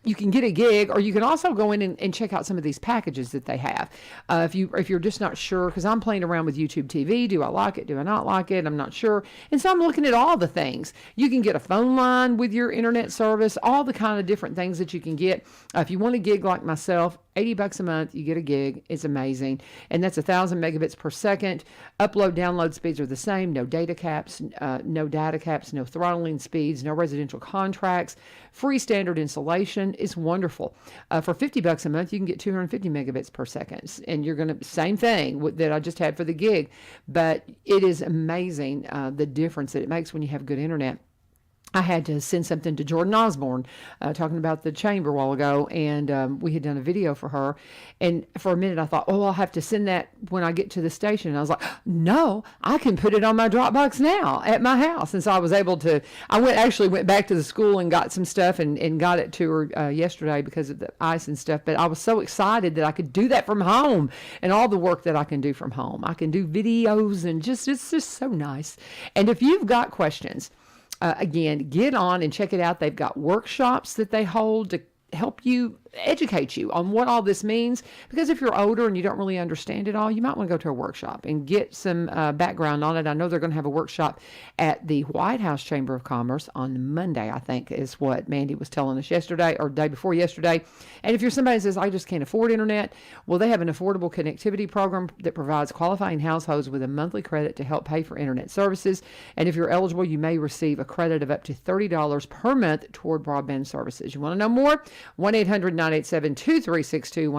you can get a gig, or you can also go in and check out some of these packages that they have. If you're just not sure, because I'm playing around with YouTube TV. Do I like it? Do I not like it? I'm not sure. And so I'm looking at all the things. You can get a phone line with your internet service, all the kind of different things that you can get. If you want a gig like myself, $80 a month, you get a gig. It's amazing. And that's 1,000 megabits per second. Upload, download speeds are the same. No data caps, no throttling speeds, no residential contracts. Free standard installation. Is wonderful. For $50 a month, you can get 250 megabits per second. And you're going to, same thing that I just had for the gig. But it is amazing the difference that it makes when you have good internet. I had to send something to Jordan Osborne, talking about the chamber a while ago, and we had done a video for her. And for a minute, I thought, I'll have to send that when I get to the station. And I was like, no, I can put it on my Dropbox now at my house. And so I was able to, actually went back to the school and got some stuff and got it to her yesterday because of the ice and stuff. But I was so excited that I could do that from home, and all the work that I can do from home. I can do videos, and it's just so nice. And if you've got questions again, get on and check it out. They've got workshops that they hold to help you, educate you on what all this means. Because if you're older and you don't really understand it all, you might want to go to a workshop and get some background on it. I know they're going to have a workshop at the White House Chamber of Commerce on Monday, I think is what Mandy was telling us yesterday or day before yesterday. And if you're somebody that says, I just can't afford internet, well, they have an affordable connectivity program that provides qualifying households with a monthly credit to help pay for internet services. And if you're eligible, you may receive a credit of up to $30 per month toward broadband services. You want to know more? 1-800-987-2362,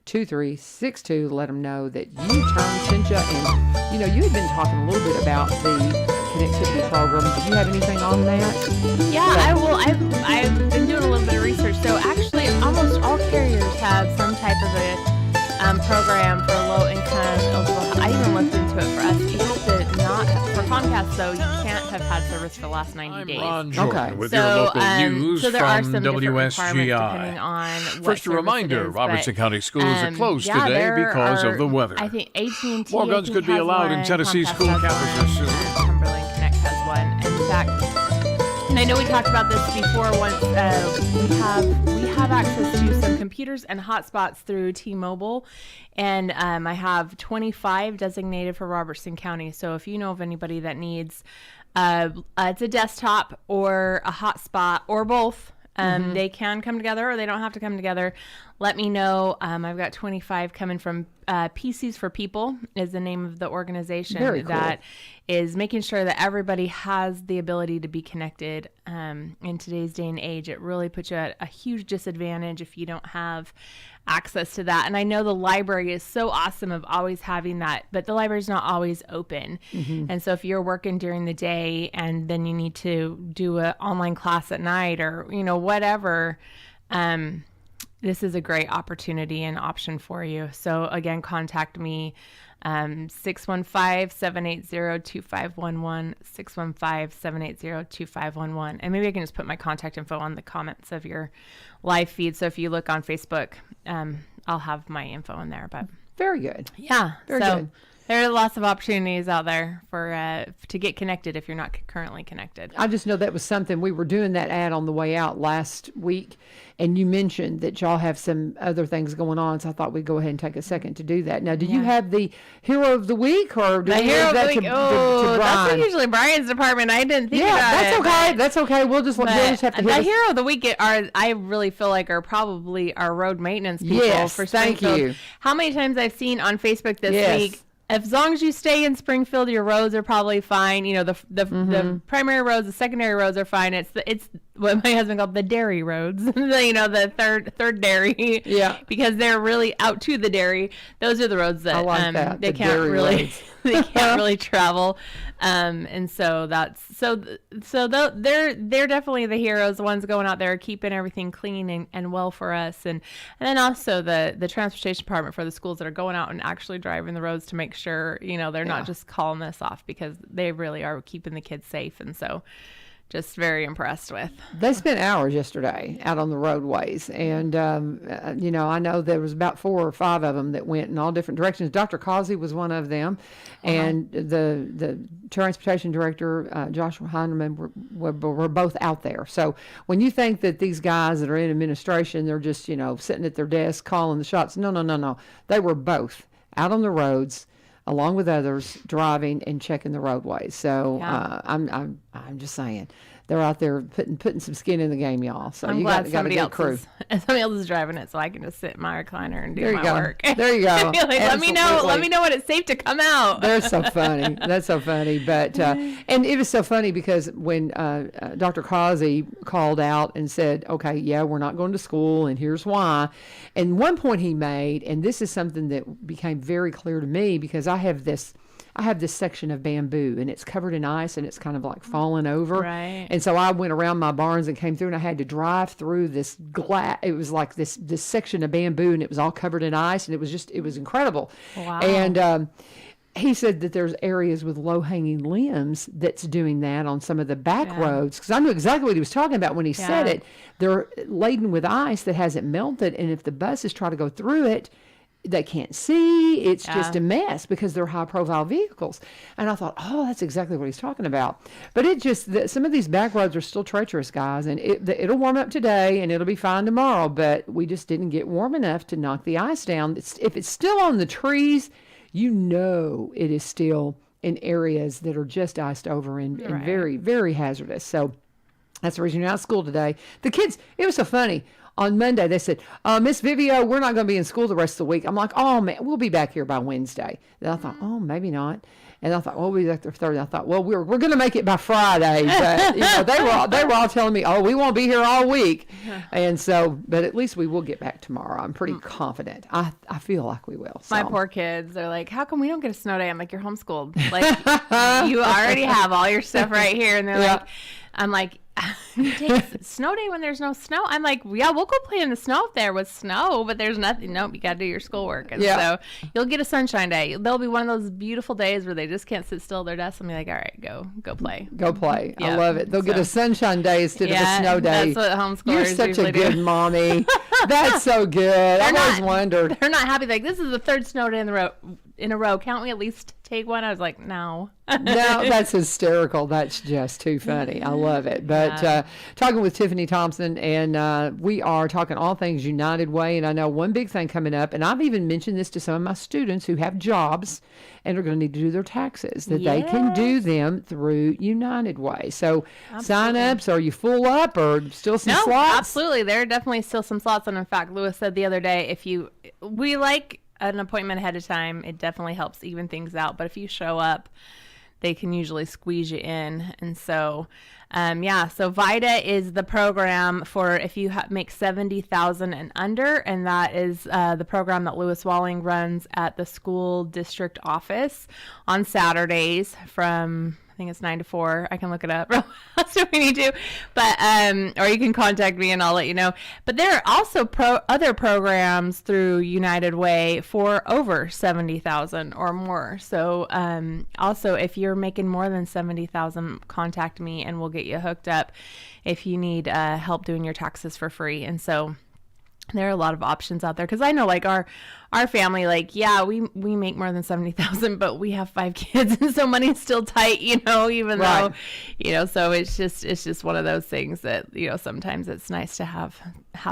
1-800-987-2362. Let them know that U-Turn sent you. And, you know, you had been talking a little bit about the connectivity program. Did you have anything on that? Yeah, I've been doing a little bit of research. So actually, almost all carriers have some type of a program for low income eligible. I even looked into it for us. You have to not, for Comcast though, you can't have had service for the last 90 days. Ron Jordan Okay. with So, your local news so there are from some different requirements depending WSGI. on what First, a service reminder, it is, Robertson but, County schools are closed yeah, today there because are, of the weather. I think AT&T More guns I think, could be has allowed in one, Tennessee Comcast school has campuses one, soon. and Cumberland Connect has one. In fact, and I know we talked about this before. Once we have access to some computers and hotspots through T-Mobile, and I have 25 designated for Robertson County. So if you know of anybody that needs, it's a desktop or a hotspot or both. They can come together or they don't have to come together. Let me know. I've got 25 coming from PCs for People is the name of the organization. Very cool. That is making sure that everybody has the ability to be connected. In today's day and age, it really puts you at a huge disadvantage if you don't have access to that. And I know the library is so awesome of always having that, but the library is not always open. And so if you're working during the day and then you need to do an online class at night or, you know, whatever, this is a great opportunity and option for you. So again, contact me, 615-780-2511, 615-780-2511. And maybe I can just put my contact info on the comments of your live feed. So if you look on Facebook, I'll have my info in there. But Very good. yeah, Very so good. there are lots of opportunities out there for to get connected if you're not currently connected. I just know that was something we were doing that ad on the way out last week, and you mentioned that y'all have some other things going on, so I thought we'd go ahead and take a second to do that. Now, do you have the Hero of the Week, or do The we leave hero of the that week. to That's Brian? usually Brian's department. I didn't think about that's it. okay. but- That's okay. We'll just have to hit the us. hero of the week I really feel like are probably our road maintenance people Yes, for thank Springfield. you. How many times I've seen on Facebook this Yes. week, as long as you stay in Springfield, your roads are probably fine. You know, the primary roads, the secondary roads are fine. It's what my husband called the dairy roads. the third dairy. Yeah. Because they're really out to the dairy. Those are the roads that I like that, they the can't dairy really roads. they can't really travel. And so they're definitely the heroes, the ones going out there keeping everything clean and well for us. And then also the transportation department for the schools that are going out and actually driving the roads to make sure, you know, they're not just calling us off, because they really are keeping the kids safe. And so just very impressed with. They spent hours yesterday out on the roadways, and you know, I know there was about 4 or 5 of them that went in all different directions. Dr. Causey was one of them, and the transportation director, Joshua Heinerman, were both out there. So when you think that these guys that are in administration, they're just, you know, sitting at their desk calling the shots, no. They were both out on the roads, along with others, driving and checking the roadways. So I'm just saying, they're out there putting some skin in the game, y'all. So I'm you glad got a somebody good else crew. somebody else is driving it, so I can just sit in my recliner and do There you my go. work. There you go. Be like, let me know Absolutely. when it's safe to come out. They're so funny. That's so funny. But and it was so funny because when Dr. Causey called out and said, okay, yeah, we're not going to school, and here's why. And one point he made, and this is something that became very clear to me, because I have this section of bamboo, and it's covered in ice, and it's kind of like falling over. Right. And so I went around my barns and came through, and I had to drive through this glass. It was like this section of bamboo, and it was all covered in ice, and it was incredible. Wow. And he said that there's areas with low-hanging limbs that's doing that on some of the back roads, because I knew exactly what he was talking about when he said it. They're laden with ice that hasn't melted, and if the buses try to go through it, they can't see. It's just a mess because they're high-profile vehicles. And I thought, oh, that's exactly what he's talking about. But some of these back roads are still treacherous, guys, and it'll warm up today and it'll be fine tomorrow, but we just didn't get warm enough to knock the ice down. If it's still on the trees, it is still in areas that are just iced over and very, very hazardous. So that's the reason you're out of school today. The kids, it was so funny. On Monday, they said, Miss Vivio, we're not going to be in school the rest of the week. I'm like, oh, man, we'll be back here by Wednesday. Then I thought, oh, maybe not. And I thought, well, we'll be back there Thursday. I thought, well, we're going to make it by Friday. But, they were all telling me, oh, we won't be here all week. And so, but at least we will get back tomorrow. I'm pretty confident. I feel like we will. So. My poor kids are like, how come we don't get a snow day? I'm like, you're homeschooled. Like, you already have all your stuff right here. And they're like, I'm like, you take snow day when there's no snow. I'm like, yeah, we'll go play in the snow if there was snow, but there's nothing. Nope, you got to do your schoolwork. And so you'll get a sunshine day. There'll be one of those beautiful days where they just can't sit still at their desk. I'll be like, all right, go play. Go play. I love it. They'll get a sunshine day instead of a snow day. That's what homeschoolers You're such a good do. Mommy. That's so good. I've always wondered. They're not happy. Like, this is the third snow day in a row. Can't we at least take one? I was like, no. No, that's hysterical. That's just too funny. I love it. But talking with Tiffany Thomson, and we are talking all things United Way. And I know one big thing coming up, and I've even mentioned this to some of my students who have jobs and are going to need to do their taxes, that they can do them through United Way. So sign-ups, are you full up or still some slots? Absolutely. There are definitely still some slots. And in fact, Lewis said the other day, we like an appointment ahead of time. It definitely helps even things out. But if you show up, they can usually squeeze you in. And so, so VITA is the program for if you make $70,000 and under, and that is the program that Lewis Walling runs at the school district office on Saturdays from, I think it's 9 to 4. I can look it up. That's what we need to. But or you can contact me and I'll let you know. But there are also other programs through United Way for over 70,000 or more. So also, if you're making more than 70,000, contact me and we'll get you hooked up if you need help doing your taxes for free. And so there are a lot of options out there, because I know, like, our family, like, we make more than 70,000, but we have 5 kids, and so money's still tight, even though, so it's just one of those things that, sometimes it's nice to have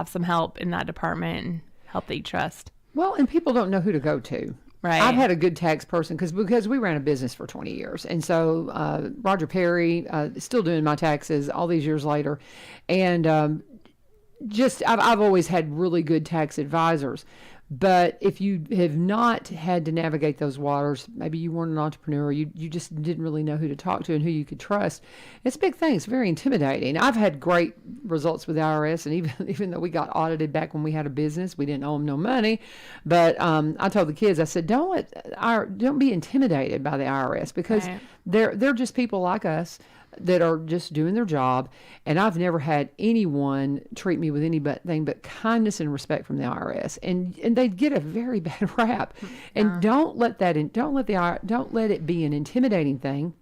some help in that department and help that you trust. Well, and people don't know who to go to. Right. I've had a good tax person because we ran a business for 20 years. And so Roger Perry is still doing my taxes all these years later. And I've always had really good tax advisors. But if you have not had to navigate those waters, maybe you weren't an entrepreneur, you just didn't really know who to talk to and who you could trust. It's a big thing. It's very intimidating. I've had great results with the IRS, and even though we got audited back when we had a business, we didn't owe them no money. But I told the kids, I said, don't be intimidated by the IRS, because they're just people like us that are just doing their job. And I've never had anyone treat me with anything but kindness and respect from the IRS. And they get a very bad rap. And don't let it be an intimidating thing.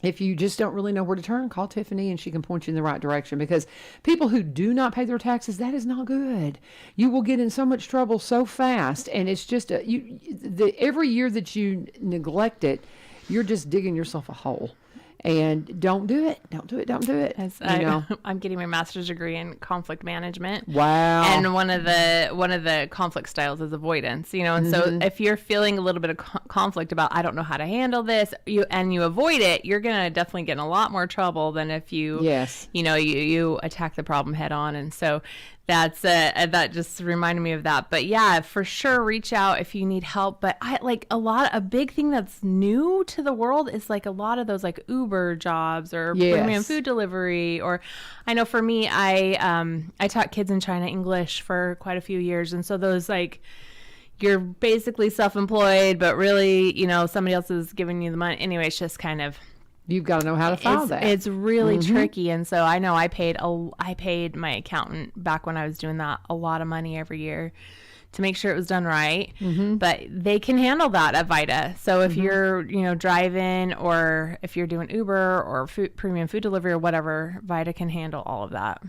If you just don't really know where to turn, call Tiffany and she can point you in the right direction, because people who do not pay their taxes, that is not good. You will get in so much trouble so fast. And it's just every year that you neglect it, you're just digging yourself a hole. And don't do it. Don't do it. I'm getting my master's degree in conflict management. Wow. And one of the conflict styles is avoidance. And so if you're feeling a little bit of conflict about, I don't know how to handle this, you avoid it, you're gonna definitely get in a lot more trouble than if you you attack the problem head on. And so that just reminded me of that. But yeah, for sure, reach out if you need help. But a big thing that's new to the world is like a lot of those like Uber jobs or premium food delivery. Or I know for me, I taught kids in China English for quite a few years, and so those like, you're basically self-employed, but really somebody else is giving you the money. Anyway, it's just kind of, you've got to know how to file that. It's really tricky. And so I know I paid my accountant back when I was doing that a lot of money every year to make sure it was done right. But they can handle that at VITA. So if you're, driving, or if you're doing Uber or premium food delivery or whatever, VITA can handle all of that.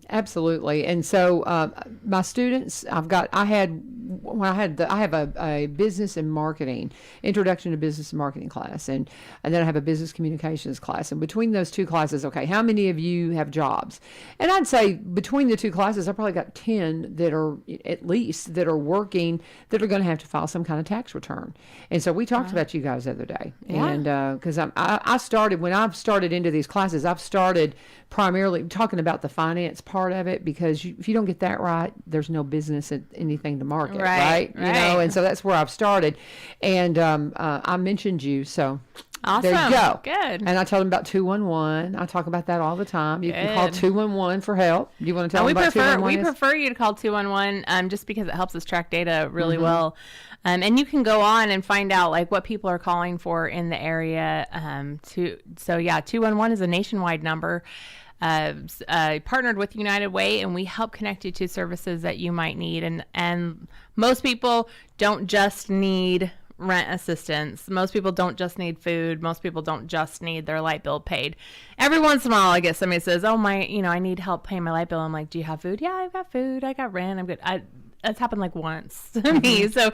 Absolutely. And so my students, I had when I have a business and marketing, introduction to business and marketing class, and then I have a business communications class. And between those two classes, okay, how many of you have jobs? And I'd say between the two classes, I probably got 10 that are at least that are working, that are going to have to file some kind of tax return. And so we talked about you guys the other day. Yeah. And because I started, when I've started into these classes, I've started primarily talking about the finance part of it, because if you don't get that right, there's no business at anything to market, right? You know, and so that's where I've started. And I mentioned you, so Awesome. there you go. Good. And I told them about 211. I talk about that all the time. You can call 211 for help. You want to tell them about 211? We prefer you to call 211 just because it helps us track data really well. And you can go on and find out like what people are calling for in the area. 211 is a nationwide number. Partnered with United Way, and we help connect you to services that you might need. And most people don't just need rent assistance. Most people don't just need food. Most people don't just need their light bill paid. Every once in a while, I get somebody says, "Oh, I need help paying my light bill." I'm like, "Do you have food?" "Yeah, I've got food. I got rent. I'm good." That's happened like once to me. So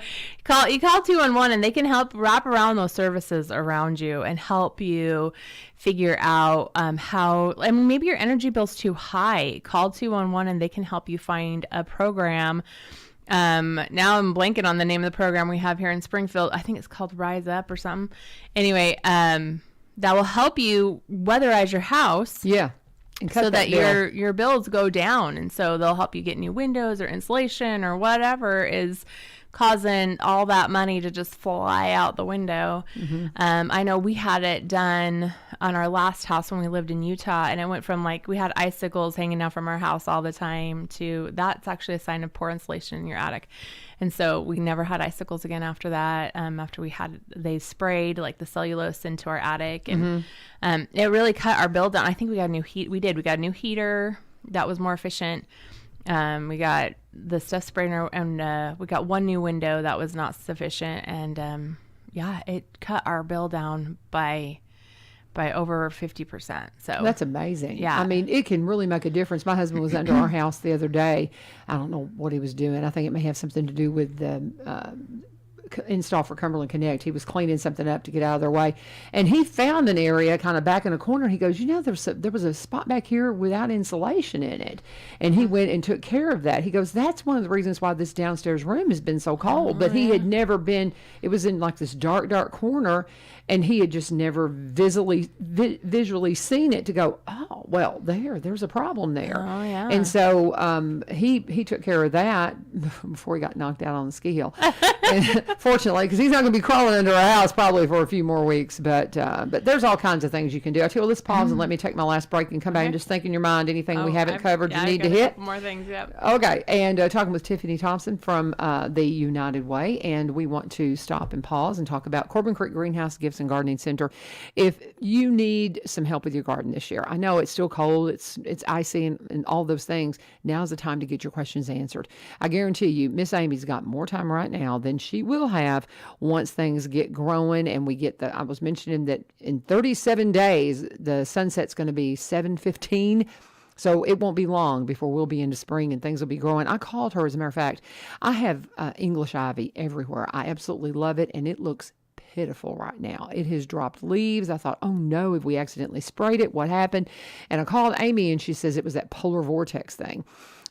you call 211 and they can help wrap around those services around you and help you figure out how, maybe your energy bill's too high. Call 211 and they can help you find a program. Now I'm blanking on the name of the program we have here in Springfield. I think it's called Rise Up or something. Anyway, that will help you weatherize your house. Yeah. So that your bills go down, and so they'll help you get new windows or insulation or whatever is causing all that money to just fly out the window. I know we had it done on our last house when we lived in Utah, and it went from we had icicles hanging out from our house all the time to that's actually a sign of poor insulation in your attic. And so we never had icicles again after that. After they sprayed the cellulose into our attic, and it really cut our bill down. I think we got a new We got a new heater that was more efficient. We got the stuff sprayed, and we got one new window that was not sufficient. And it cut our bill down by over 50%. So that's amazing. Yeah. I mean, it can really make a difference. My husband was under our house the other day. I don't know what he was doing. I think it may have something to do with the install for Cumberland Connect. He was cleaning something up to get out of their way, and he found an area kind of back in a corner. He goes, there was a spot back here without insulation in it, and he went and took care of that. He goes, that's one of the reasons why this downstairs room has been so cold. But he had never been. It was in this dark corner, and he had just never visually seen it to go, oh well, there's a problem there. Oh yeah. And so he took care of that before he got knocked out on the ski hill. Fortunately, because he's not going to be crawling under a house probably for a few more weeks. But there's all kinds of things you can do. I tell you, let's pause and let me take my last break and come back and just think in your mind anything we haven't covered you need to hit. More things, yep. Okay, and talking with Tiffany Thomson from the United Way, and we want to stop and pause and talk about Corbin Creek Greenhouse Gifts and Gardening Center. If you need some help with your garden this year, I know it's still cold, it's icy and all those things. Now's the time to get your questions answered. I guarantee you, Miss Amy's got more time right now than she will have once things get growing and we get I was mentioning that in 37 days the sunset's going to be 7:15. So it won't be long before we'll be into spring and things will be growing. I called her, as a matter of fact. I have English ivy everywhere. I absolutely love it, and it looks pitiful right now. It has dropped leaves. I thought, oh no, have we accidentally sprayed it? What happened? And I called Amy, and she says it was that polar vortex thing.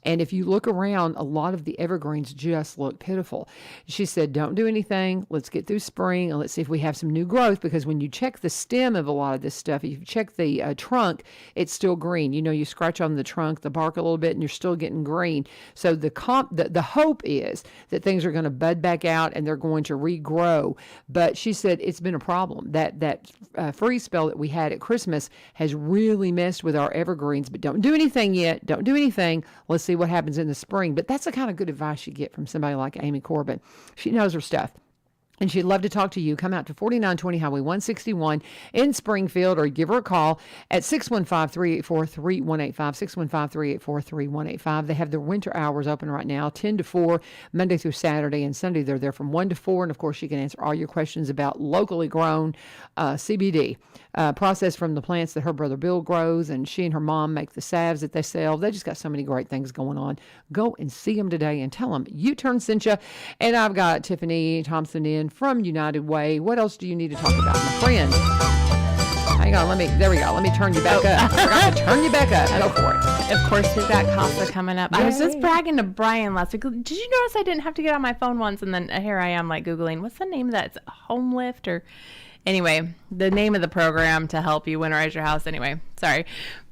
And if you look around, a lot of the evergreens just look pitiful. She said, don't do anything. Let's get through spring and let's see if we have some new growth, because when you check the stem of a lot of this stuff, if you check the trunk, it's still green. You scratch on the trunk, the bark a little bit, and you're still getting green. So the hope is that things are going to bud back out and they're going to regrow. But she said it's been a problem. That freeze spell that we had at Christmas has really messed with our evergreens. But don't do anything yet. Don't do anything. Let's see what happens in the spring. But that's the kind of good advice you get from somebody like Amy Corbin. She knows her stuff. and she'd love to talk to you. Come out to 4920 Highway 161 in Springfield, or give her a call at 615-384-3185, 615-384-3185. They have their winter hours open right now, 10 to 4, Monday through Saturday, and Sunday they're there from 1 to 4. And, of course, she can answer all your questions about locally grown CBD, processed from the plants that her brother Bill grows, and she and her mom make the salves that they sell. They just got so many great things going on. Go and see them today and tell them U-Turn sent you. And I've got Tiffany Thomson in from United Way. What else do you need to talk about, my friend? Hang on, there we go. Let me turn you back up. I forgot to turn you back up. Go for it. Of course, we've got CASA coming up. Yay. I was just bragging to Brian last week. Did you notice I didn't have to get on my phone once? And then here I am, like, Googling, what's the name of that? It's Home Lift, or anyway, the name of the program to help you winterize your house. Anyway, sorry.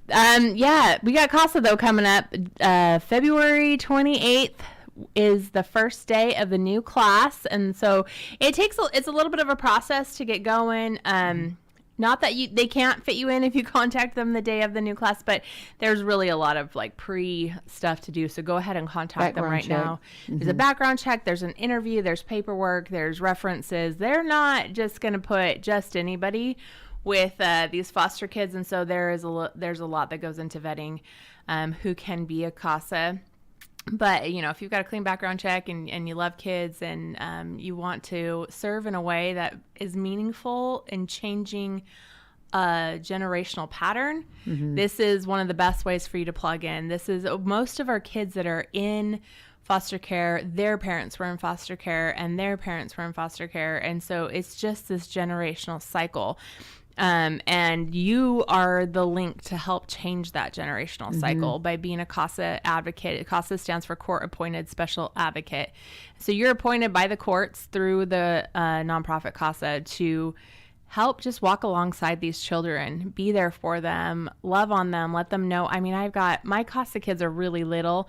Yeah, we got CASA, though, coming up. February 28th is the first day of the new class, and so it's a little bit of a process to get going. Not that they can't fit you in if you contact them the day of the new class, but there's really a lot of like pre stuff to do. So go ahead and contact them right now. There's a background check, there's an interview, there's paperwork, there's references. They're not just going to put just anybody with these foster kids, and so there's a lot that goes into vetting who can be a CASA. But, you know, if you've got a clean background check and you love kids and you want to serve in a way that is meaningful in changing a generational pattern, this is one of the best ways for you to plug in. This is most of our kids that are in foster care, their parents were in foster care and their parents were in foster care. And so it's just this generational cycle. And you are the link to help change that generational cycle by being a CASA advocate. CASA stands for Court Appointed Special Advocate. So you're appointed by the courts through the nonprofit CASA to help just walk alongside these children, be there for them, love on them, let them know. I mean, my CASA kids are really little,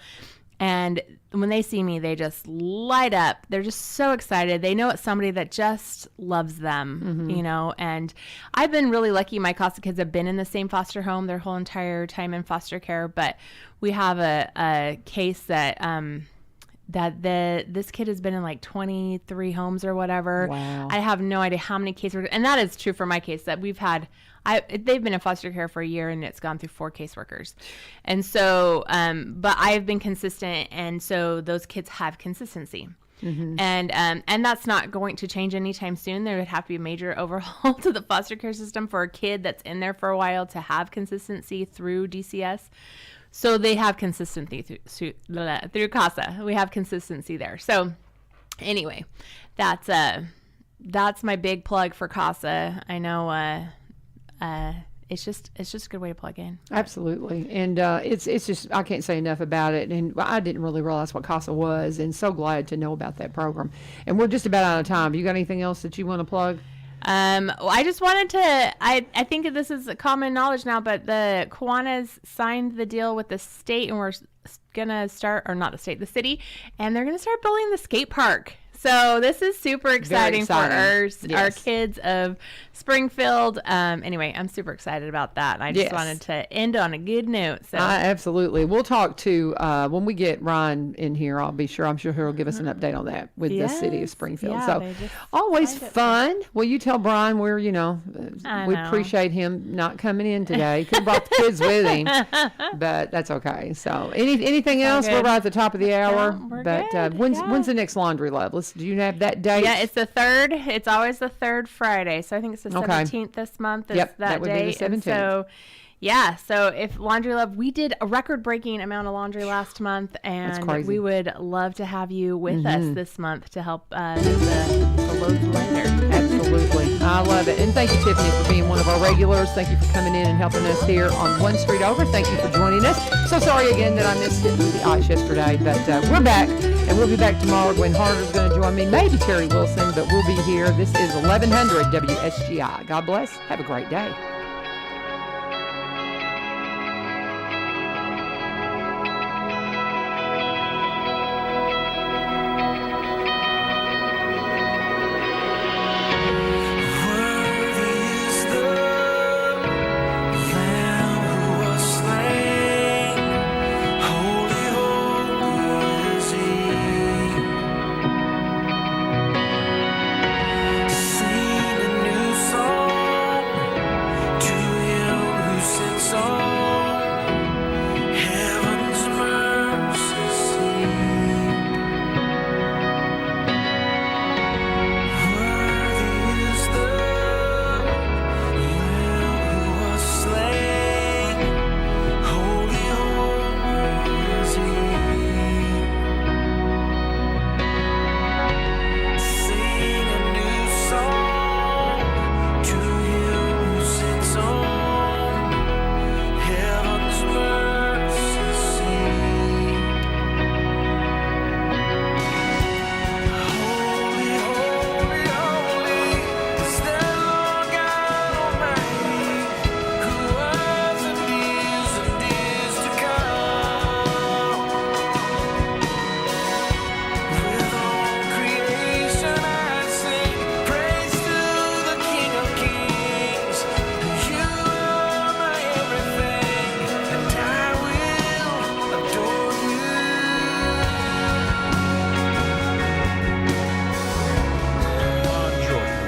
and when they see me, they just light up. They're just so excited. They know it's somebody that just loves them, you know. And I've been really lucky. My CASA kids have been in the same foster home their whole entire time in foster care. But we have a case that this kid has been in like 23 homes or whatever. Wow. I have no idea how many cases, and that is true for my case, that we've had. They've been in foster care for a year, and it's gone through 4 caseworkers. And so, but I've been consistent, and so those kids have consistency. And that's not going to change anytime soon. There would have to be a major overhaul to the foster care system for a kid that's in there for a while to have consistency through DCS. So they have consistency through CASA. We have consistency there. So anyway, that's my big plug for CASA. I know. It's just a good way to plug in. Absolutely. And it's just, I can't say enough about it. And I didn't really realize what CASA was, and so glad to know about that program. And we're just about out of time. You got anything else that you want to plug? Well, I just wanted to, I think this is common knowledge now, but the Kiwanis signed the deal with the state, and we're going to start, or not the state, the city, and they're going to start building the skate park. So this is super exciting for our kids of Springfield. Anyway, I'm super excited about that. And I just wanted to end on a good note. So absolutely. We'll talk to, when we get Ryan in here, I'm sure he'll give us an update on that with the city of Springfield. Yeah, so always fun. Well, you tell Brian we appreciate him not coming in today. Could have brought the kids with him, but that's okay. So anything else? We're right at the top of the hour. We're but good. When's the next Laundry Love? Do you have that date? Yeah, it's the 3rd. It's always the 3rd Friday. So I think it's the 17th this month. That would day. be the 17th. And so if Laundry Love, we did a record-breaking amount of laundry last month, and we would love to have you with us this month to help make the loads lighter. Absolutely. I love it. And thank you, Tiffany, for being one of our regulars. Thank you for coming in and helping us here on One Street Over. Thank you for joining us. So sorry again that I missed it with the ice yesterday, but we're back, and we'll be back tomorrow. Gwen Harder's going to join me, maybe Terry Wilson, but we'll be here. This is 1100 WSGI. God bless. Have a great day.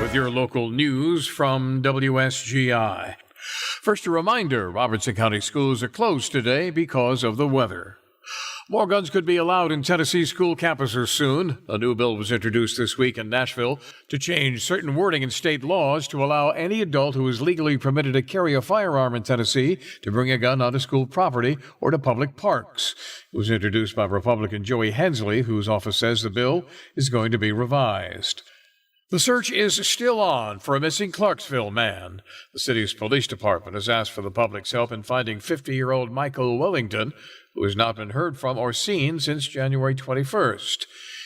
with your local news from WSGI. First, a reminder, Robertson County schools are closed today because of the weather. More guns could be allowed in Tennessee school campuses soon. A new bill was introduced this week in Nashville to change certain wording in state laws to allow any adult who is legally permitted to carry a firearm in Tennessee to bring a gun onto school property or to public parks. It was introduced by Republican Joey Hensley, whose office says the bill is going to be revised. The search is still on for a missing Clarksville man. The city's police department has asked for the public's help in finding 50-year-old Michael Wellington, who has not been heard from or seen since January 21st.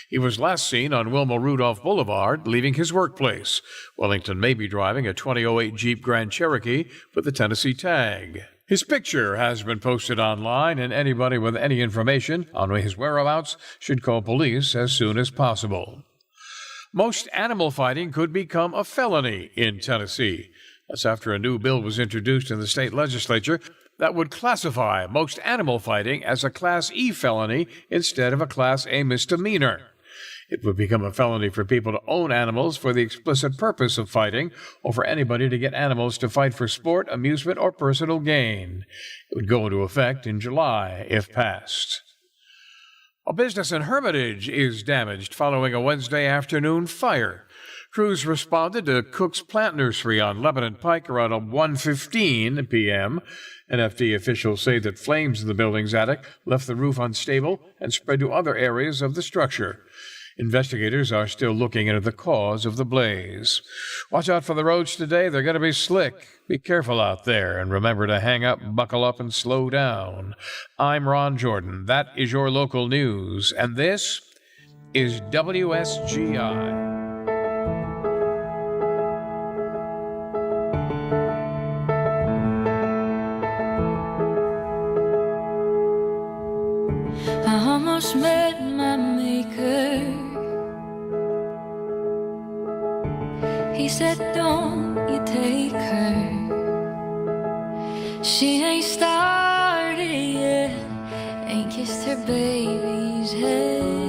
He was last seen on Wilma Rudolph Boulevard, leaving his workplace. Wellington may be driving a 2008 Jeep Grand Cherokee with a Tennessee tag. His picture has been posted online, and anybody with any information on his whereabouts should call police as soon as possible. Most animal fighting could become a felony in Tennessee. That's after a new bill was introduced in the state legislature that would classify most animal fighting as a Class E felony instead of a Class A misdemeanor. It would become a felony for people to own animals for the explicit purpose of fighting, or for anybody to get animals to fight for sport, amusement, or personal gain. It would go into effect in July if passed. A business in Hermitage is damaged following a Wednesday afternoon fire. Crews responded to Cook's Plant Nursery on Lebanon Pike around 1:15 p.m. NFD officials say that flames in the building's attic left the roof unstable and spread to other areas of the structure. Investigators are still looking into the cause of the blaze. Watch out for the roads today. They're going to be slick. Be careful out there, and remember to hang up, buckle up, and slow down. I'm Ron Jordan. That is your local news, and this is WSGI. I almost met my maker. He said, don't you take her. She ain't started yet, ain't kissed her baby's head.